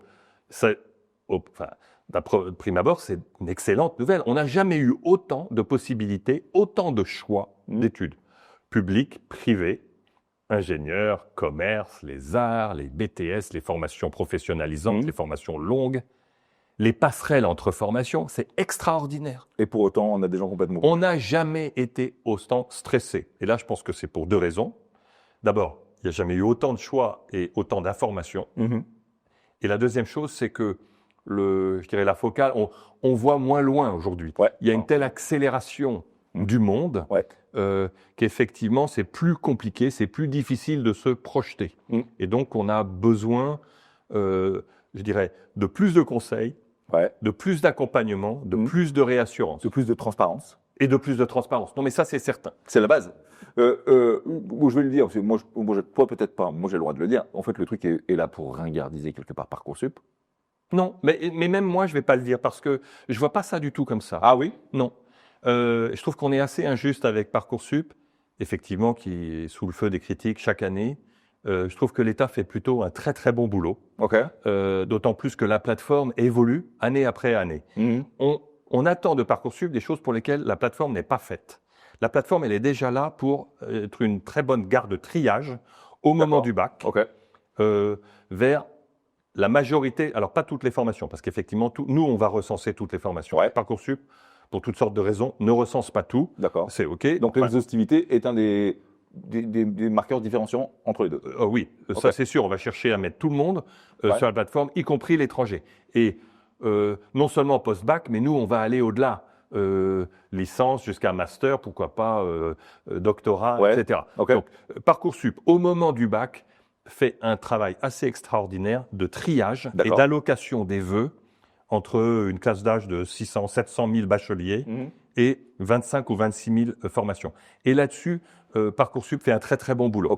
d'un prime abord, c'est une excellente nouvelle. On n'a jamais eu autant de possibilités, autant de choix d'études. Publiques, privées, ingénieurs, commerce, les arts, les BTS, les formations professionnalisantes, les formations longues. Les passerelles entre formations, c'est extraordinaire. Et pour autant, on a des gens complètement... On n'a jamais été autant stressé. Et là, je pense que c'est pour deux raisons. D'abord, il n'y a jamais eu autant de choix et autant d'informations. Et la deuxième chose, c'est que je dirais la focale, on voit moins loin aujourd'hui. Il y a une telle accélération du monde qu'effectivement, c'est plus compliqué, c'est plus difficile de se projeter. Et donc, on a besoin, je dirais, de plus de conseils, de plus d'accompagnement, de plus de réassurance. De plus de transparence. Et de plus de transparence. Non, mais ça, c'est certain. C'est la base. Je vais le dire, moi, toi peut-être pas, moi j'ai le droit de le dire. En fait, le truc est là pour ringardiser quelque part Parcoursup. Non, mais même moi, je ne vais pas le dire parce que je ne vois pas ça du tout comme ça. Ah oui? Non. Je trouve qu'on est assez injuste avec Parcoursup, effectivement, qui est sous le feu des critiques chaque année. Je trouve que l'État fait plutôt un très très bon boulot. D'autant plus que la plateforme évolue année après année. On attend de Parcoursup des choses pour lesquelles la plateforme n'est pas faite. La plateforme, elle est déjà là pour être une très bonne gare de triage au moment du bac, vers la majorité, alors pas toutes les formations, parce qu'effectivement, nous, on va recenser toutes les formations. Parcoursup, pour toutes sortes de raisons, ne recense pas tout. D'accord. C'est OK. Donc l'exhaustivité est un des marqueurs différenciants entre les deux. Oui, ça c'est sûr. On va chercher à mettre tout le monde sur la plateforme, y compris l'étranger. Et non seulement post-bac, mais nous, on va aller au-delà. Licence jusqu'à master, pourquoi pas doctorat, etc. Donc, Parcoursup, au moment du bac, fait un travail assez extraordinaire de triage et d'allocation des vœux entre une classe d'âge de 600, 700 000 bacheliers et 25 ou 26 000 formations. Et là-dessus, Parcoursup fait un très très bon boulot.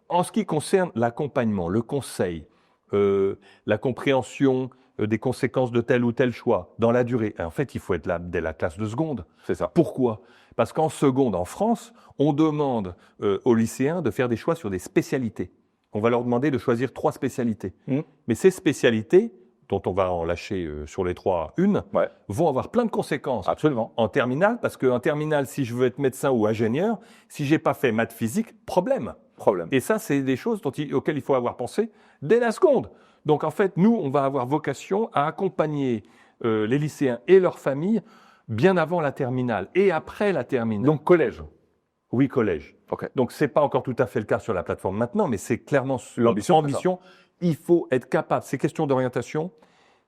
En ce qui concerne l'accompagnement, le conseil, la compréhension des conséquences de tel ou tel choix dans la durée. Et en fait, il faut être là dès la classe de seconde. C'est ça. Pourquoi ? Parce qu'en seconde, en France, on demande aux lycéens de faire des choix sur des spécialités. On va leur demander de choisir 3 spécialités. Mais ces spécialités, dont on va en lâcher sur les 3 une, vont avoir plein de conséquences. Absolument. En terminale, parce qu'en terminale, si je veux être médecin ou ingénieur, si j'ai pas fait maths physique, problème. Et ça, c'est des choses auxquelles il faut avoir pensé dès la seconde. Donc en fait, nous, on va avoir vocation à accompagner les lycéens et leurs familles bien avant la terminale et après la terminale. Donc collège. Oui, collège. Donc c'est pas encore tout à fait le cas sur la plateforme maintenant, mais c'est clairement l'ambition. Il faut être capable. Ces questions d'orientation,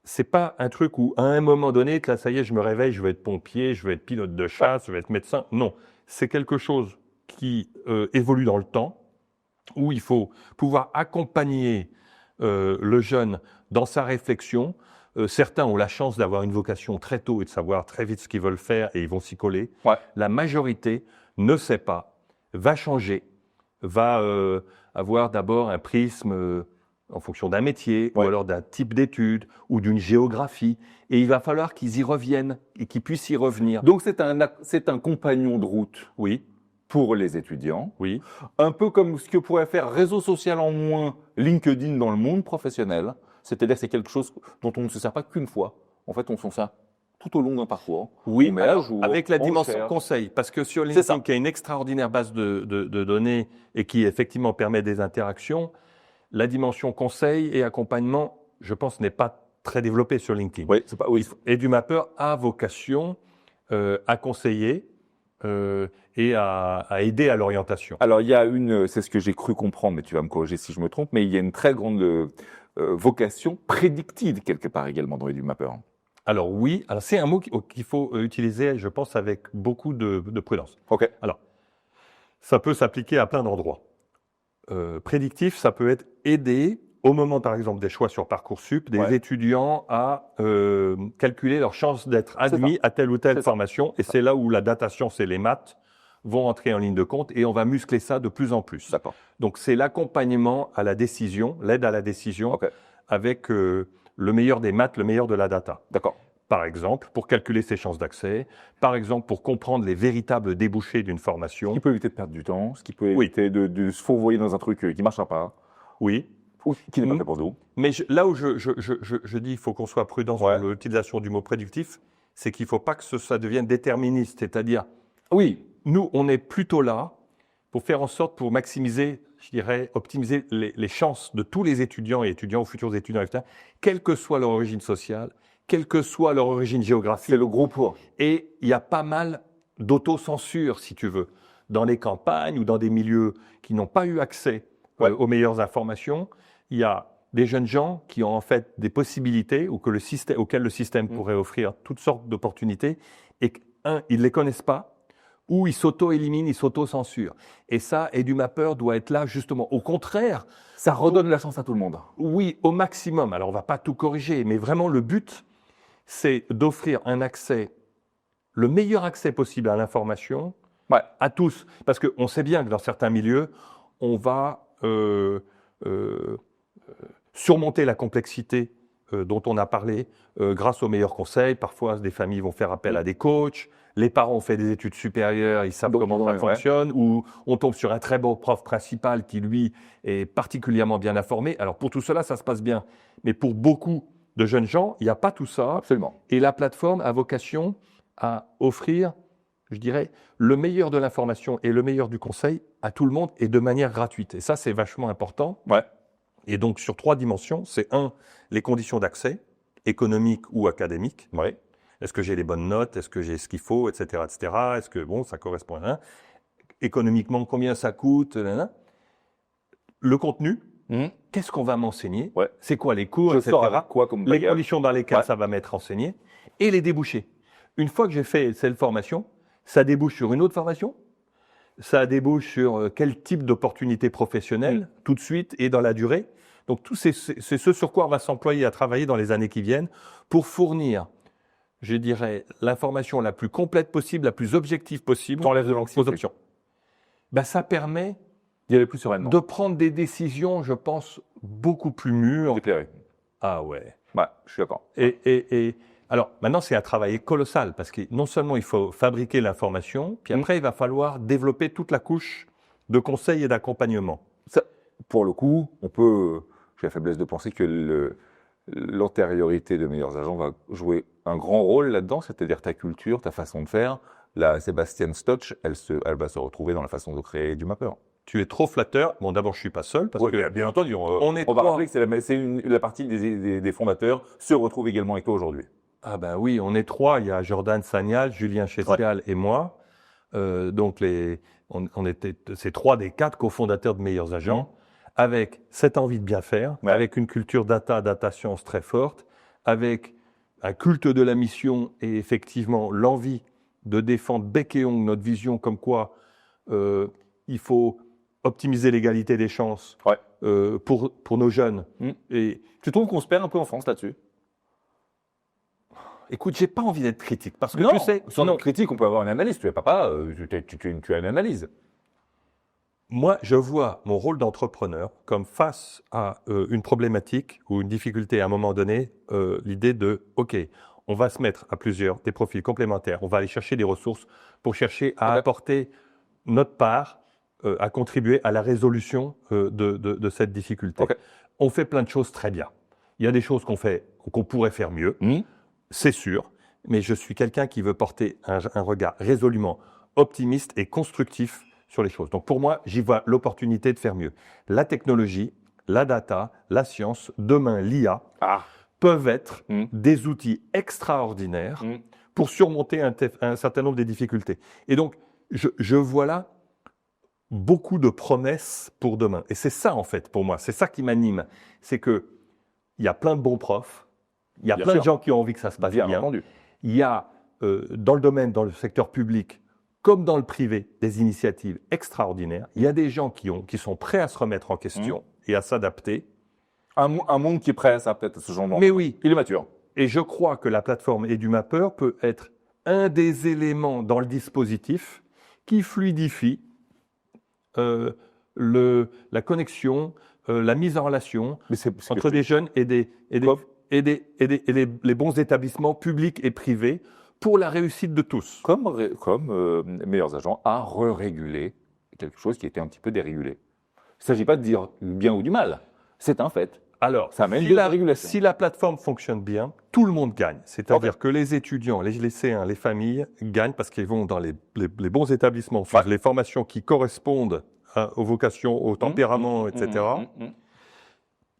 c'est pas un truc où à un moment donné, là, ça y est, je me réveille, je veux être pompier, je veux être pilote de chasse, je veux être médecin. Non, c'est quelque chose qui évolue dans le temps, où il faut pouvoir accompagner le jeune dans sa réflexion. Certains ont la chance d'avoir une vocation très tôt et de savoir très vite ce qu'ils veulent faire et ils vont s'y coller. La majorité ne sait pas, va changer, va avoir d'abord un prisme en fonction d'un métier ou alors d'un type d'études ou d'une géographie. Et il va falloir qu'ils y reviennent et qu'ils puissent y revenir. Donc c'est un compagnon de route. Pour les étudiants. Un peu comme ce que pourrait faire réseau social en moins LinkedIn dans le monde professionnel. C'est-à-dire que c'est quelque chose dont on ne se sert pas qu'une fois. En fait, on s'en sert tout au long d'un parcours. Avec la dimension conseil. Parce que sur LinkedIn, qui a une extraordinaire base de données et qui effectivement permet des interactions, la dimension conseil et accompagnement, je pense, n'est pas très développée sur LinkedIn. EduMapper a vocation à conseiller et à aider à l'orientation. Alors, il y a c'est ce que j'ai cru comprendre, mais tu vas me corriger si je me trompe, mais il y a une très grande vocation prédictive quelque part également dans EduMapper. Alors oui, c'est un mot qu'il faut utiliser, je pense, avec beaucoup de prudence. Alors, ça peut s'appliquer à plein d'endroits. Prédictif, ça peut être aider au moment, par exemple, des choix sur Parcoursup, des étudiants à calculer leurs chances d'être admis à telle ou telle formation. Et c'est là où la data science et les maths vont entrer en ligne de compte et on va muscler ça de plus en plus. Donc, c'est l'accompagnement à la décision, l'aide à la décision avec le meilleur des maths, le meilleur de la data. Par exemple, pour calculer ses chances d'accès, par exemple, pour comprendre les véritables débouchés d'une formation. Ce qui peut éviter de perdre du temps, ce qui peut éviter de se fourvoyer dans un truc qui ne marchera pas. Ou qui n'est pas fait pour nous. Mais là où je dis qu'il faut qu'on soit prudent sur l'utilisation du mot prédictif, c'est qu'il ne faut pas que ça devienne déterministe. C'est-à-dire, nous, on est plutôt là pour faire en sorte, pour maximiser, je dirais, optimiser les chances de tous les étudiants et étudiants ou futurs étudiants, etc., quelle que soit leur origine sociale, quelle que soit leur origine géographique. C'est le gros point. Et il y a pas mal d'autocensure, si tu veux, dans les campagnes ou dans des milieux qui n'ont pas eu accès aux meilleures informations. Il y a des jeunes gens qui ont en fait des possibilités auxquelles le système pourrait offrir toutes sortes d'opportunités et ils ne les connaissent pas ou ils s'auto-éliminent, ils s'auto-censurent. Et ça, EduMapper doit être là justement. Au contraire, ça redonne la chance à tout le monde. Oui, au maximum. Alors on ne va pas tout corriger, mais vraiment le but, c'est d'offrir un accès, le meilleur accès possible à l'information à tous. Parce qu'on sait bien que dans certains milieux, on va surmonter la complexité dont on a parlé grâce aux meilleurs conseils. Parfois, des familles vont faire appel à des coachs. Les parents ont fait des études supérieures, ils savent comment ça fonctionne. Ou on tombe sur un très bon prof principal qui, lui, est particulièrement bien informé. Alors, pour tout cela, ça se passe bien. Mais pour beaucoup de jeunes gens, il n'y a pas tout ça. Absolument. Et la plateforme a vocation à offrir, je dirais, le meilleur de l'information et le meilleur du conseil à tout le monde et de manière gratuite. Et ça, c'est vachement important. Et donc, sur 3 dimensions, c'est les conditions d'accès, économiques ou académiques. Est-ce que j'ai les bonnes notes? Est-ce que j'ai ce qu'il faut, etc., etc. Est-ce que, ça correspond à rien? Économiquement, combien ça coûte? Le contenu, qu'est-ce qu'on va m'enseigner? C'est quoi les cours, etc. Les conditions dans lesquelles ça va m'être enseigné. Et les débouchés. Une fois que j'ai fait cette formation, ça débouche sur une autre formation? Ça débouche sur quel type d'opportunité professionnelle, tout de suite et dans la durée. Donc, tout c'est ce sur quoi on va s'employer à travailler dans les années qui viennent pour fournir, je dirais, l'information la plus complète possible, la plus objective possible aux options. Ça permet d'y aller plus sereinement. De prendre des décisions, je pense, beaucoup plus mûres. Éclairées. Ah ouais. Ouais, je suis d'accord. Et alors, maintenant, c'est un travail colossal parce que non seulement il faut fabriquer l'information, puis après, il va falloir développer toute la couche de conseils et d'accompagnement. Ça, pour le coup, j'ai la faiblesse de penser que l'antériorité de Meilleurs Agents va jouer un grand rôle là-dedans, c'est-à-dire ta culture, ta façon de faire. La Sébastien Stotch, elle va se retrouver dans la façon de créer du mapper. Tu es trop flatteur. Bon, d'abord, je suis pas seul parce que Bien entendu, on est on va trois. rappeler que la partie des fondateurs se retrouve également avec toi aujourd'hui. Ah ben oui, on est trois. Il y a Jordan Sagnal, Julien Chestial et moi. Donc c'est 3 des 4 cofondateurs de Meilleurs Agents, avec cette envie de bien faire, avec une culture data science très forte, avec un culte de la mission et effectivement l'envie de défendre bec et ongle notre vision comme quoi il faut optimiser l'égalité des chances pour nos jeunes. Et tu trouves qu'on se perd un peu en France là-dessus? Écoute, j'ai pas envie d'être critique parce que non, tu sais, sans critique, on peut avoir une analyse. Tu es papa, tu as une analyse. Moi, je vois mon rôle d'entrepreneur comme face à une problématique ou une difficulté à un moment donné, l'idée de OK, on va se mettre à plusieurs, des profils complémentaires, on va aller chercher des ressources pour chercher à apporter notre part, à contribuer à la résolution de cette difficulté. On fait plein de choses très bien. Il y a des choses qu'on pourrait faire mieux. C'est sûr, mais je suis quelqu'un qui veut porter un regard résolument optimiste et constructif sur les choses. Donc pour moi, j'y vois l'opportunité de faire mieux. La technologie, la data, la science, demain l'IA, peuvent être des outils extraordinaires pour surmonter un certain nombre de difficultés. Et donc, je vois là beaucoup de promesses pour demain. Et c'est ça, en fait, pour moi. C'est ça qui m'anime. C'est qu'il y a plein de bons profs. Il y a plein de gens qui ont envie que ça se passe bien. Entendu. Il y a, dans le secteur public, comme dans le privé, des initiatives extraordinaires. Il y a des gens qui sont prêts à se remettre en question et à s'adapter. Un monde qui est prêt à ça, peut-être, à ce changement. Mais oui. Il est mature. Et je crois que la plateforme EduMapper peut être un des éléments dans le dispositif qui fluidifie la connexion, la mise en relation entre des jeunes et les bons établissements publics et privés pour la réussite de tous. Comme Meilleurs Agents a régulé quelque chose qui était un petit peu dérégulé. Il ne s'agit pas de dire du bien ou du mal, c'est un fait. Alors, ça amène de la régulation. Si la plateforme fonctionne bien, tout le monde gagne. C'est-à-dire que les étudiants, les lycéens, les familles gagnent parce qu'ils vont dans les bons établissements, suivre les formations qui correspondent aux vocations, au tempérament, etc.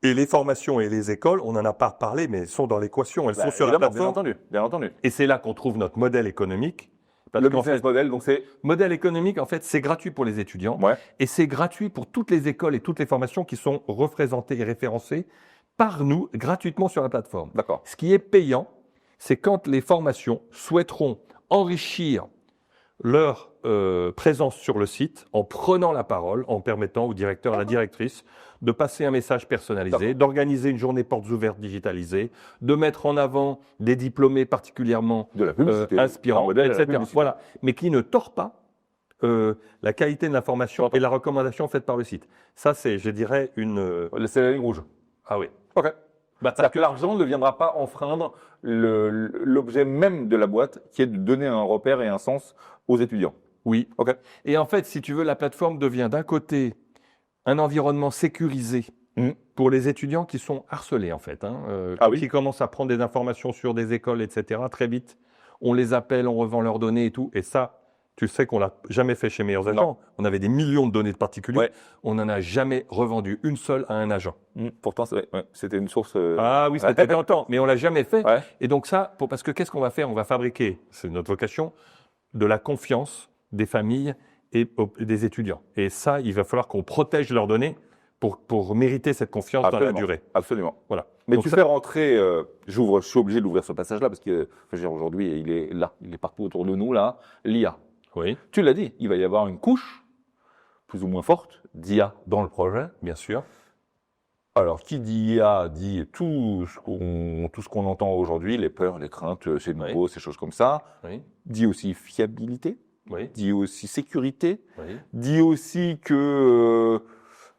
Et les formations et les écoles, on n'en a pas parlé, mais elles sont dans l'équation, elles sont sur la plateforme. Bien entendu. Et c'est là qu'on trouve notre modèle économique. Le business model, donc c'est... Modèle économique, en fait, c'est gratuit pour les étudiants. Et c'est gratuit pour toutes les écoles et toutes les formations qui sont représentées et référencées par nous, gratuitement sur la plateforme. D'accord. Ce qui est payant, c'est quand les formations souhaiteront enrichir leur présence sur le site en prenant la parole, en permettant au directeur, à la directrice de passer un message personnalisé, d'organiser une journée portes ouvertes digitalisée, de mettre en avant des diplômés particulièrement inspirants, etc. Voilà, mais qui ne tord pas la qualité de l'information et la recommandation faite par le site. Ça, c'est, je dirais, c'est la ligne rouge. Ah oui. OK. C'est-à-dire que l'argent ne viendra pas enfreindre l'objet même de la boîte, qui est de donner un repère et un sens aux étudiants. Oui. OK. Et en fait, si tu veux, la plateforme devient d'un côté un environnement sécurisé pour les étudiants qui sont harcelés, en fait, qui commencent à prendre des informations sur des écoles, etc. Très vite, on les appelle, on revend leurs données et tout. Et ça, tu sais qu'on l'a jamais fait chez Meilleurs Agents. On avait des millions de données de particuliers. On n'en a jamais revendu une seule à un agent. Pourtant, c'était une source... Ah oui, c'était longtemps, mais on l'a jamais fait. Et donc ça, parce que qu'est-ce qu'on va faire? On va fabriquer, c'est notre vocation, de la confiance des familles et des étudiants. Et ça, il va falloir qu'on protège leurs données pour mériter cette confiance dans la durée. Absolument. Voilà. Mais donc fais rentrer, je suis obligé d'ouvrir ce passage-là parce que aujourd'hui, il est là, il est partout autour de nous, là, l'IA. Oui. Tu l'as dit, il va y avoir une couche, plus ou moins forte, d'IA dans le projet. Bien sûr. Alors, qui dit IA dit tout ce qu'on entend aujourd'hui, les peurs, les craintes, c'est nouveau, ces choses comme ça. Dit aussi fiabilité. Dit aussi sécurité. Dit aussi que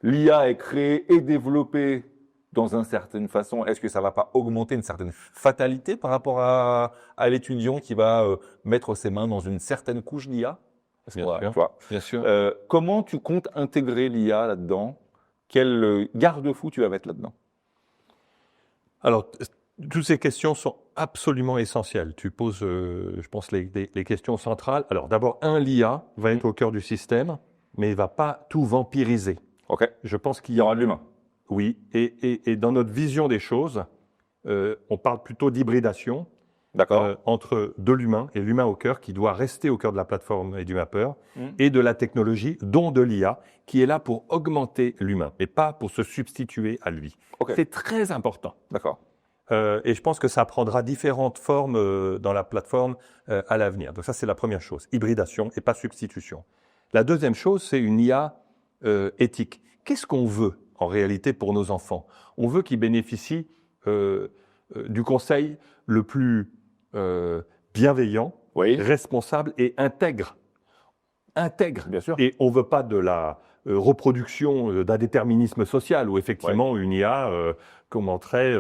l'IA est créée et développée dans une certaine façon, est-ce que ça va pas augmenter une certaine fatalité par rapport à l'étudiant qui va mettre ses mains dans une certaine couche d'IA? Bien sûr. Comment tu comptes intégrer l'IA là-dedans? Quel garde-fou tu vas mettre là-dedans? Alors, toutes ces questions sont absolument essentielles. Tu poses, je pense, les questions centrales. Alors, d'abord, l'IA va être au cœur du système, mais il ne va pas tout vampiriser. Ok. Je pense qu'il Il y aura de l'humain. Oui, et dans notre vision des choses, on parle plutôt d'hybridation entre de l'humain et l'humain au cœur qui doit rester au cœur de la plateforme EduMapper et de la technologie, dont de l'IA, qui est là pour augmenter l'humain, mais pas pour se substituer à lui. Okay. C'est très important. D'accord. Et je pense que ça prendra différentes formes dans la plateforme à l'avenir. Donc ça, c'est la première chose, hybridation et pas substitution. La deuxième chose, c'est une IA éthique. Qu'est-ce qu'on veut en réalité pour nos enfants? On veut qu'ils bénéficient du conseil le plus bienveillant, responsable et intègre. Bien sûr. Et on ne veut pas de la reproduction d'un déterminisme social où effectivement une IA commenterait,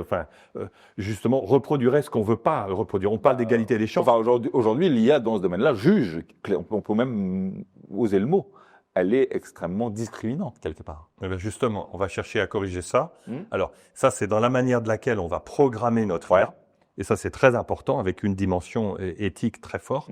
justement reproduirait ce qu'on ne veut pas reproduire. On parle d'égalité des chances. Enfin, aujourd'hui, l'IA dans ce domaine-là juge, on peut même oser le mot, elle est extrêmement discriminante quelque part. Et bien justement, on va chercher à corriger ça. Alors, ça, c'est dans la manière de laquelle on va programmer notre IA. Et ça, c'est très important, avec une dimension éthique très forte.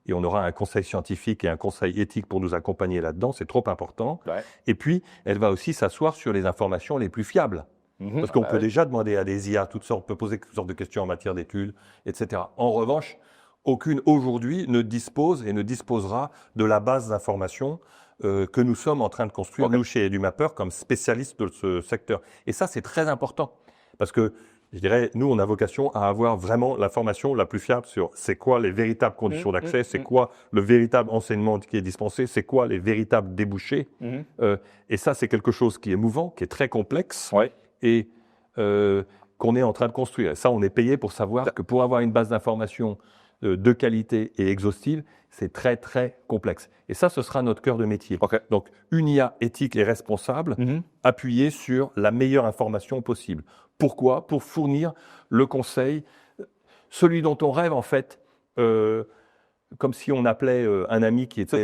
Et on aura un conseil scientifique et un conseil éthique pour nous accompagner là-dedans. C'est trop important. Et puis, elle va aussi s'asseoir sur les informations les plus fiables. Parce qu'on peut déjà demander à des IA toutes sortes, on peut poser toutes sortes de questions en matière d'études, etc. En revanche, aucune aujourd'hui ne dispose et ne disposera de la base d'informations que nous sommes en train de construire, nous, chez EduMapper, comme spécialistes de ce secteur. Et ça, c'est très important. Parce que, je dirais, nous, on a vocation à avoir vraiment l'information la plus fiable sur c'est quoi les véritables conditions d'accès, c'est quoi le véritable enseignement qui est dispensé, c'est quoi les véritables débouchés. Et ça, c'est quelque chose qui est mouvant, qui est très complexe et qu'on est en train de construire. Et ça, on est payé pour savoir que pour avoir une base d'information de qualité et exhaustive, c'est très, très complexe. Et ça, ce sera notre cœur de métier. Donc, une IA éthique et responsable, appuyée sur la meilleure information possible. Pourquoi? Pour fournir le conseil, celui dont on rêve en fait, comme si on appelait un ami qui était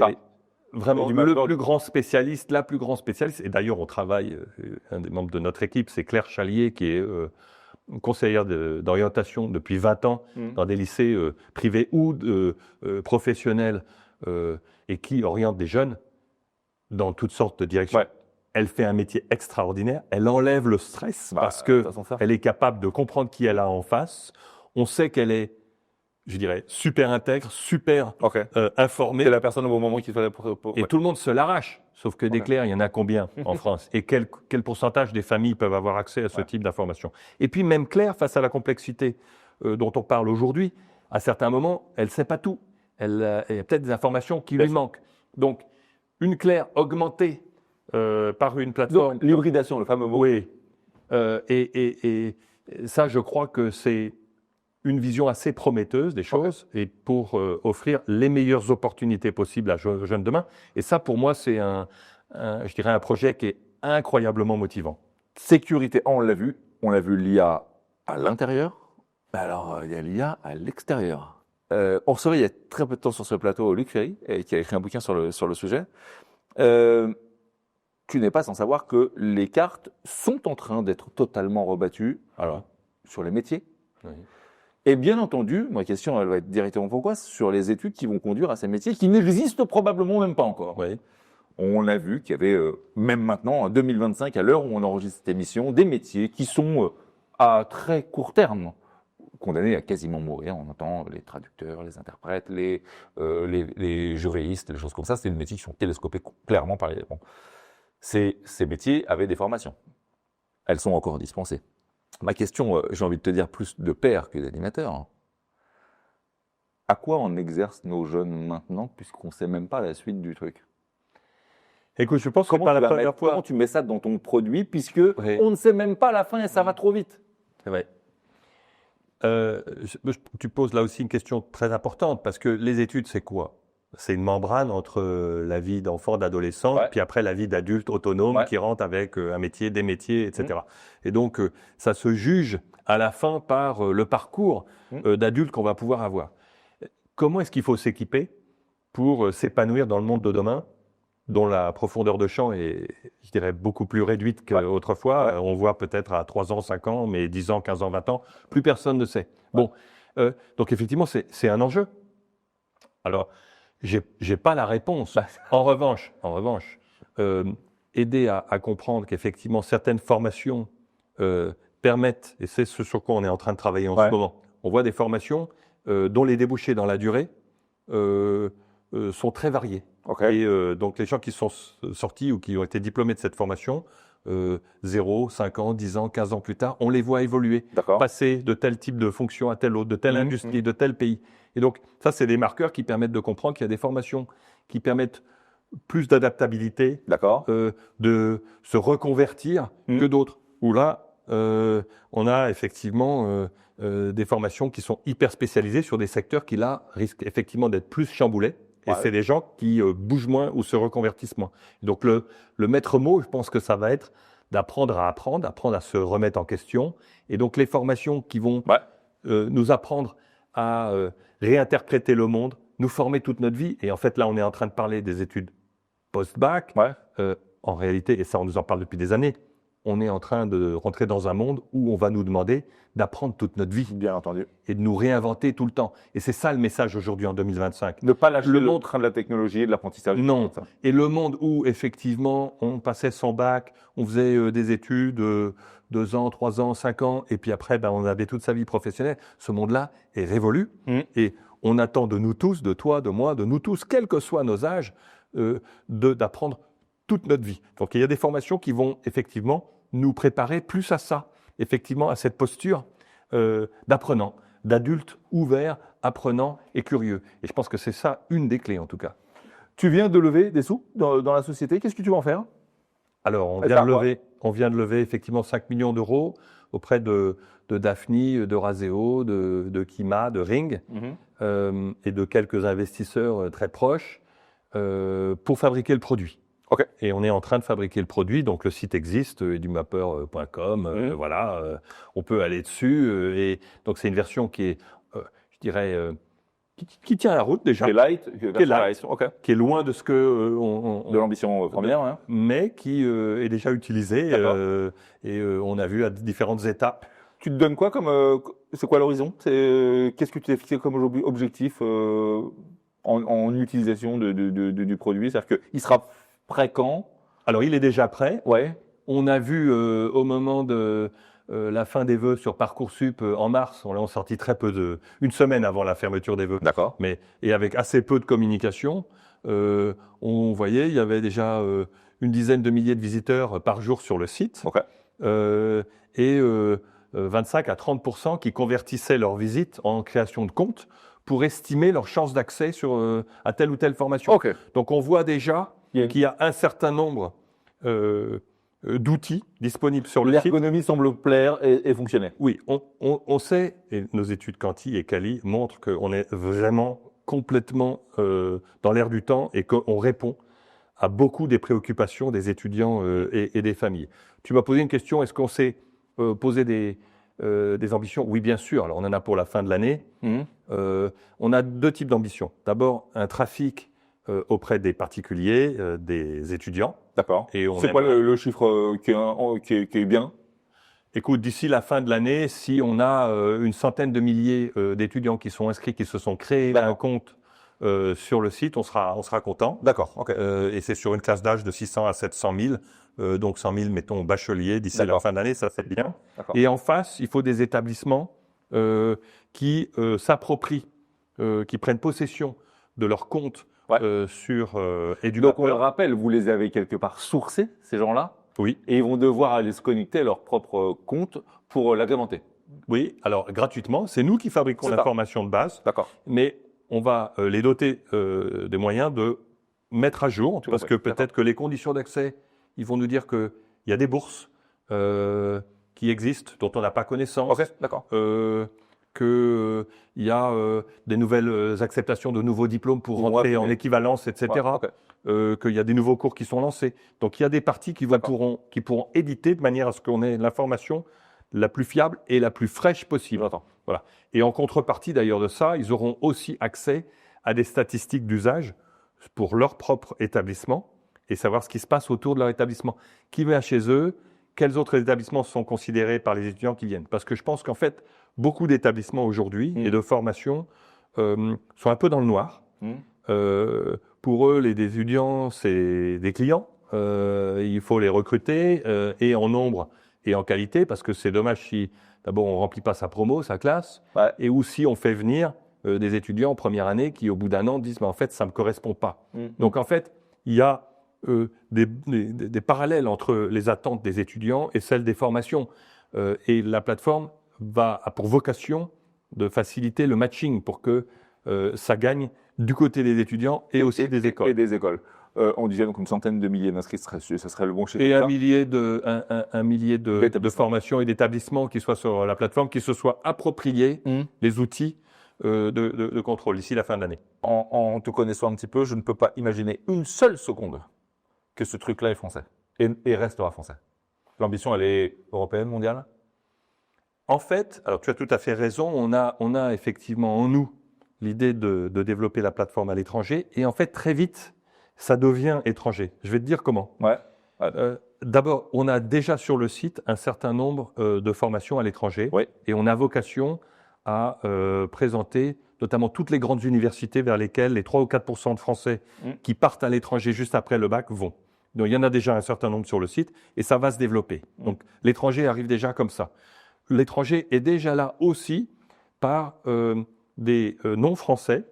vraiment le plus grand spécialiste, la plus grande spécialiste. Et d'ailleurs, on travaille, un des membres de notre équipe, c'est Claire Chalier, qui est conseillère d'orientation depuis 20 ans dans des lycées privés ou professionnels et qui oriente des jeunes dans toutes sortes de directions. Elle fait un métier extraordinaire, elle enlève le stress parce qu'elle est capable de comprendre qui elle a en face. On sait qu'elle est, je dirais, super intègre, super informée. C'est la personne au bon moment qu'il fallait Et tout le monde se l'arrache. Sauf que des clercs, il y en a combien en France? Et quel pourcentage des familles peuvent avoir accès à ce type d'informations? Et puis même Claire, face à la complexité dont on parle aujourd'hui, à certains moments, elle ne sait pas tout. Il y a peut-être des informations qui lui manquent. Donc, une Claire augmentée par une plateforme. Donc, l'hybridation, le fameux mot. Oui. Et ça, je crois que c'est une vision assez prometteuse des choses et pour offrir les meilleures opportunités possibles à jeunes demain. Et ça, pour moi, c'est je dirais un projet qui est incroyablement motivant. Sécurité, on l'a vu l'IA à l'intérieur, alors il y a l'IA à l'extérieur. On recevait il y a très peu de temps sur ce plateau Luc Ferry, qui a écrit un bouquin sur le sujet. Tu n'es pas sans savoir que les cartes sont en train d'être totalement rebattues sur les métiers. Et bien entendu, ma question, elle va être directement pourquoi, sur les études qui vont conduire à ces métiers qui n'existent probablement même pas encore. On a vu qu'il y avait, même maintenant, en 2025, à l'heure où on enregistre cette émission, des métiers qui sont à très court terme condamnés à quasiment mourir. On entend les traducteurs, les interprètes, les juristes, les choses comme ça. C'est des métiers qui sont télescopés clairement par les... Bon. Ces métiers avaient des formations. Elles sont encore dispensées. Ma question, j'ai envie de te dire plus de père que d'animateur. À quoi on exerce nos jeunes maintenant, puisqu'on ne sait même pas la suite du truc? Écoute, je pense que pas la première fois. Comment tu mets ça dans ton produit, puisque on ne sait même pas la fin et ça va trop vite? C'est vrai. Tu poses là aussi une question très importante, parce que les études, c'est quoi? c'est une membrane entre la vie d'enfant, d'adolescent, Ouais. puis après la vie d'adulte autonome Ouais. qui rentre avec un métier, des métiers, etc. Et donc, ça se juge à la fin par le parcours d'adulte qu'on va pouvoir avoir. Comment est-ce qu'il faut s'équiper pour s'épanouir dans le monde de demain, dont la profondeur de champ est, je dirais, beaucoup plus réduite qu'autrefois. Ouais. On voit peut-être à 3 ans, 5 ans, mais 10 ans, 15 ans, 20 ans, plus personne ne sait. Bon, donc effectivement, c'est un enjeu. Alors, j'ai pas la réponse. En revanche, aider à comprendre qu'effectivement, certaines formations permettent, et c'est ce sur quoi on est en train de travailler en ce moment, on voit des formations dont les débouchés dans la durée sont très variés. Et donc, les gens qui sont sortis ou qui ont été diplômés de cette formation, 0, 5 ans, 10 ans, 15 ans plus tard, on les voit évoluer, passer de tel type de fonction à tel autre, de telle industrie, de tel pays. Et donc, ça, c'est des marqueurs qui permettent de comprendre qu'il y a des formations qui permettent plus d'adaptabilité, de se reconvertir que d'autres. Où là, on a effectivement des formations qui sont hyper spécialisées sur des secteurs qui, là, risquent effectivement d'être plus chamboulés. Et c'est des gens qui bougent moins ou se reconvertissent moins. Donc, le maître mot, je pense que ça va être d'apprendre à apprendre, apprendre à se remettre en question. Et donc, les formations qui vont nous apprendre à réinterpréter le monde, nous former toute notre vie. Et en fait, là, on est en train de parler des études post-bac. En réalité, et ça, on nous en parle depuis des années, on est en train de rentrer dans un monde où on va nous demander d'apprendre toute notre vie. Bien entendu. Et de nous réinventer tout le temps. Et c'est ça le message aujourd'hui en 2025. Ne pas lâcher le train de la technologie et de l'apprentissage. Non. Et le monde où, effectivement, on passait son bac, on faisait des études, 2 ans, 3 ans, 5 ans, et puis après, on avait toute sa vie professionnelle. Ce monde-là est révolu. Et on attend de nous tous, de toi, de moi, de nous tous, quels que soient nos âges, d'apprendre toute notre vie. Donc, il y a des formations qui vont effectivement nous préparer plus à ça, effectivement, à cette posture d'apprenant, d'adulte ouvert, apprenant et curieux. Et je pense que c'est ça une des clés, en tout cas. Tu viens de lever des sous dans la société. Qu'est-ce que tu vas en faire? Alors, on vient de lever effectivement 5 millions d'euros auprès de Daphne, de Razeo, de Kima, de Ring, et de quelques investisseurs très proches pour fabriquer le produit. Et on est en train de fabriquer le produit, donc le site existe, edumapper.com, voilà, on peut aller dessus, et donc c'est une version qui est, je dirais, qui tient la route déjà, qui est loin de ce que de l'ambition première, mais qui est déjà utilisée, et on a vu à différentes étapes. Tu te donnes quoi comme, c'est quoi l'horizon? Qu'est-ce que tu t'es fixé comme objectif en utilisation du produit? C'est-à-dire qu'il sera prêt quand? Alors, il est déjà prêt. On a vu au moment de la fin des vœux sur Parcoursup en mars, on l'a sorti très peu une semaine avant la fermeture des vœux. Et avec assez peu de communication, on voyait, il y avait déjà une dizaine de milliers de visiteurs par jour sur le site. Et 25 à 30% qui convertissaient leur visite en création de compte pour estimer leurs chances d'accès à telle ou telle formation. Donc, on voit déjà qu'il y a un certain nombre d'outils disponibles sur le site. L'ergonomie semble plaire et fonctionner. Oui, on sait, et nos études Quanti et Cali montrent qu'on est vraiment complètement dans l'air du temps et qu'on répond à beaucoup des préoccupations des étudiants et des familles. Tu m'as posé une question, est-ce qu'on s'est posé des ambitions? Oui, bien sûr. Alors, on en a pour la fin de l'année. On a 2 types d'ambitions. D'abord, un trafic auprès des particuliers, des étudiants. C'est quoi le chiffre qui est bien? Écoute, d'ici la fin de l'année, si on a une centaine de milliers d'étudiants qui sont inscrits, qui se sont créés un compte sur le site, on sera content. Et c'est sur une classe d'âge de 600 à 700 000. Donc 100 000, mettons, bacheliers d'ici la fin de l'année, ça c'est bien. Et en face, il faut des établissements qui s'approprient, qui prennent possession de leur compte sur EduMapper. Donc on le rappelle, vous les avez quelque part sourcés, ces gens-là. Oui. Et ils vont devoir aller se connecter à leur propre compte pour l'agrémenter. Oui, alors gratuitement, c'est nous qui fabriquons l'information de base. Mais on va les doter des moyens de mettre à jour, parce que peut-être que les conditions d'accès, ils vont nous dire qu'il y a des bourses qui existent, dont on n'a pas connaissance. qu'il y a des nouvelles acceptations de nouveaux diplômes pour rentrer en équivalence, etc. Qu'il y a des nouveaux cours qui sont lancés. Donc il y a des parties qui pourront éditer de manière à ce qu'on ait l'information la plus fiable et la plus fraîche possible. Voilà. Et en contrepartie d'ailleurs de ça, ils auront aussi accès à des statistiques d'usage pour leur propre établissement et savoir ce qui se passe autour de leur établissement. Qui vient chez eux, quels autres établissements sont considérés par les étudiants qui viennent. Parce que je pense qu'en fait, beaucoup d'établissements aujourd'hui et de formations sont un peu dans le noir. Pour eux, les étudiants, c'est des clients. Il faut les recruter et en nombre et en qualité, parce que c'est dommage si d'abord on ne remplit pas sa promo, sa classe, et ou si on fait venir des étudiants en première année qui, au bout d'un an, disent « mais en fait, ça ne me correspond pas ». Donc en fait, il y a des parallèles entre les attentes des étudiants et celles des formations. Et la plateforme a pour vocation de faciliter le matching pour que ça gagne du côté des étudiants et aussi des écoles. Et des écoles. On disait donc une centaine de milliers d'inscrits, ça serait le bon chiffre. Et un millier de formations et d'établissements qui soient sur la plateforme, qui se soient appropriés les outils de contrôle d'ici la fin de l'année. En te connaissant un petit peu, je ne peux pas imaginer une seule seconde que ce truc-là est français et restera français. L'ambition, elle est européenne, mondiale? En fait, alors tu as tout à fait raison, on a effectivement en nous l'idée de développer la plateforme à l'étranger et en fait très vite, ça devient étranger. Je vais te dire comment. D'abord, on a déjà sur le site un certain nombre de formations à l'étranger et on a vocation à présenter notamment toutes les grandes universités vers lesquelles les 3 ou 4% de Français qui partent à l'étranger juste après le bac vont. Donc il y en a déjà un certain nombre sur le site et ça va se développer. Donc l'étranger arrive déjà comme ça. L'étranger est déjà là aussi par des non-français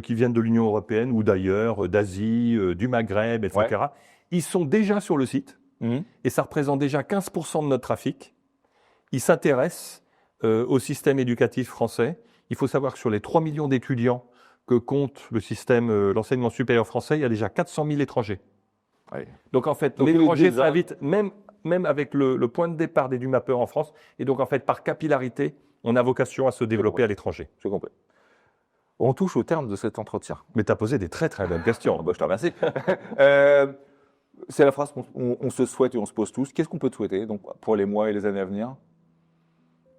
qui viennent de l'Union européenne ou d'ailleurs, d'Asie, du Maghreb, etc. Ils sont déjà sur le site et ça représente déjà 15% de notre trafic. Ils s'intéressent au système éducatif français. Il faut savoir que sur les 3 millions d'étudiants que compte le système, l'enseignement supérieur français, il y a déjà 400 000 étrangers. Donc en fait, l'étranger s'invite, même avec le point de départ d'EduMapper en France, et donc en fait, par capillarité, on a vocation à se développer à l'étranger. Je comprends. On touche au terme de cet entretien. Mais tu as posé des très très bonnes questions. Je te remercie. C'est la phrase qu'on se souhaite et on se pose tous. Qu'est-ce qu'on peut te souhaiter donc, pour les mois et les années à venir?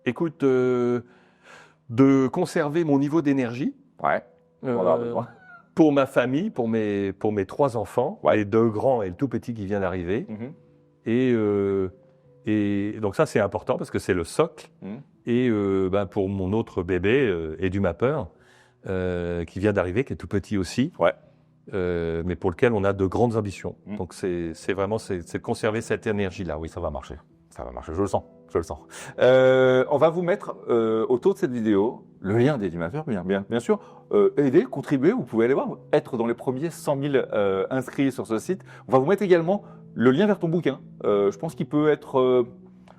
Écoute, de conserver mon niveau d'énergie. Pour ma famille, pour mes 3 enfants, les 2 grands et le tout petit qui vient d'arriver. Et donc ça, c'est important parce que c'est le socle. Et pour mon autre bébé, EduMapper, qui vient d'arriver, qui est tout petit aussi, mais pour lequel on a de grandes ambitions. Donc c'est vraiment de conserver cette énergie-là. Oui, ça va marcher. Ça va marcher, je le sens. On va vous mettre autour de cette vidéo le lien d'EduMapper, bien sûr. Aider, contribuer, vous pouvez aller voir, être dans les premiers 100 000 inscrits sur ce site. On va vous mettre également le lien vers ton bouquin. Je pense qu'il peut être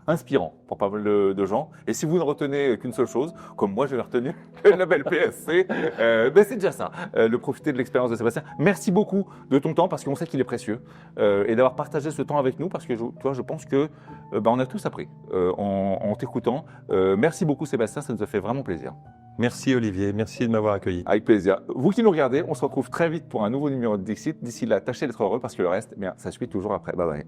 inspirant pour pas mal de gens. Et si vous ne retenez qu'une seule chose, comme moi je l'ai retenu, le label PSC, c'est déjà ça, de profiter de l'expérience de Sébastien. Merci beaucoup de ton temps parce qu'on sait qu'il est précieux et d'avoir partagé ce temps avec nous parce que je pense que on a tous appris en t'écoutant. Merci beaucoup Sébastien, ça nous a fait vraiment plaisir. Merci Olivier, merci de m'avoir accueilli. Avec plaisir. Vous qui nous regardez, on se retrouve très vite pour un nouveau numéro de Dixit. D'ici là, tâchez d'être heureux parce que le reste, ça suit toujours après. Bye bye.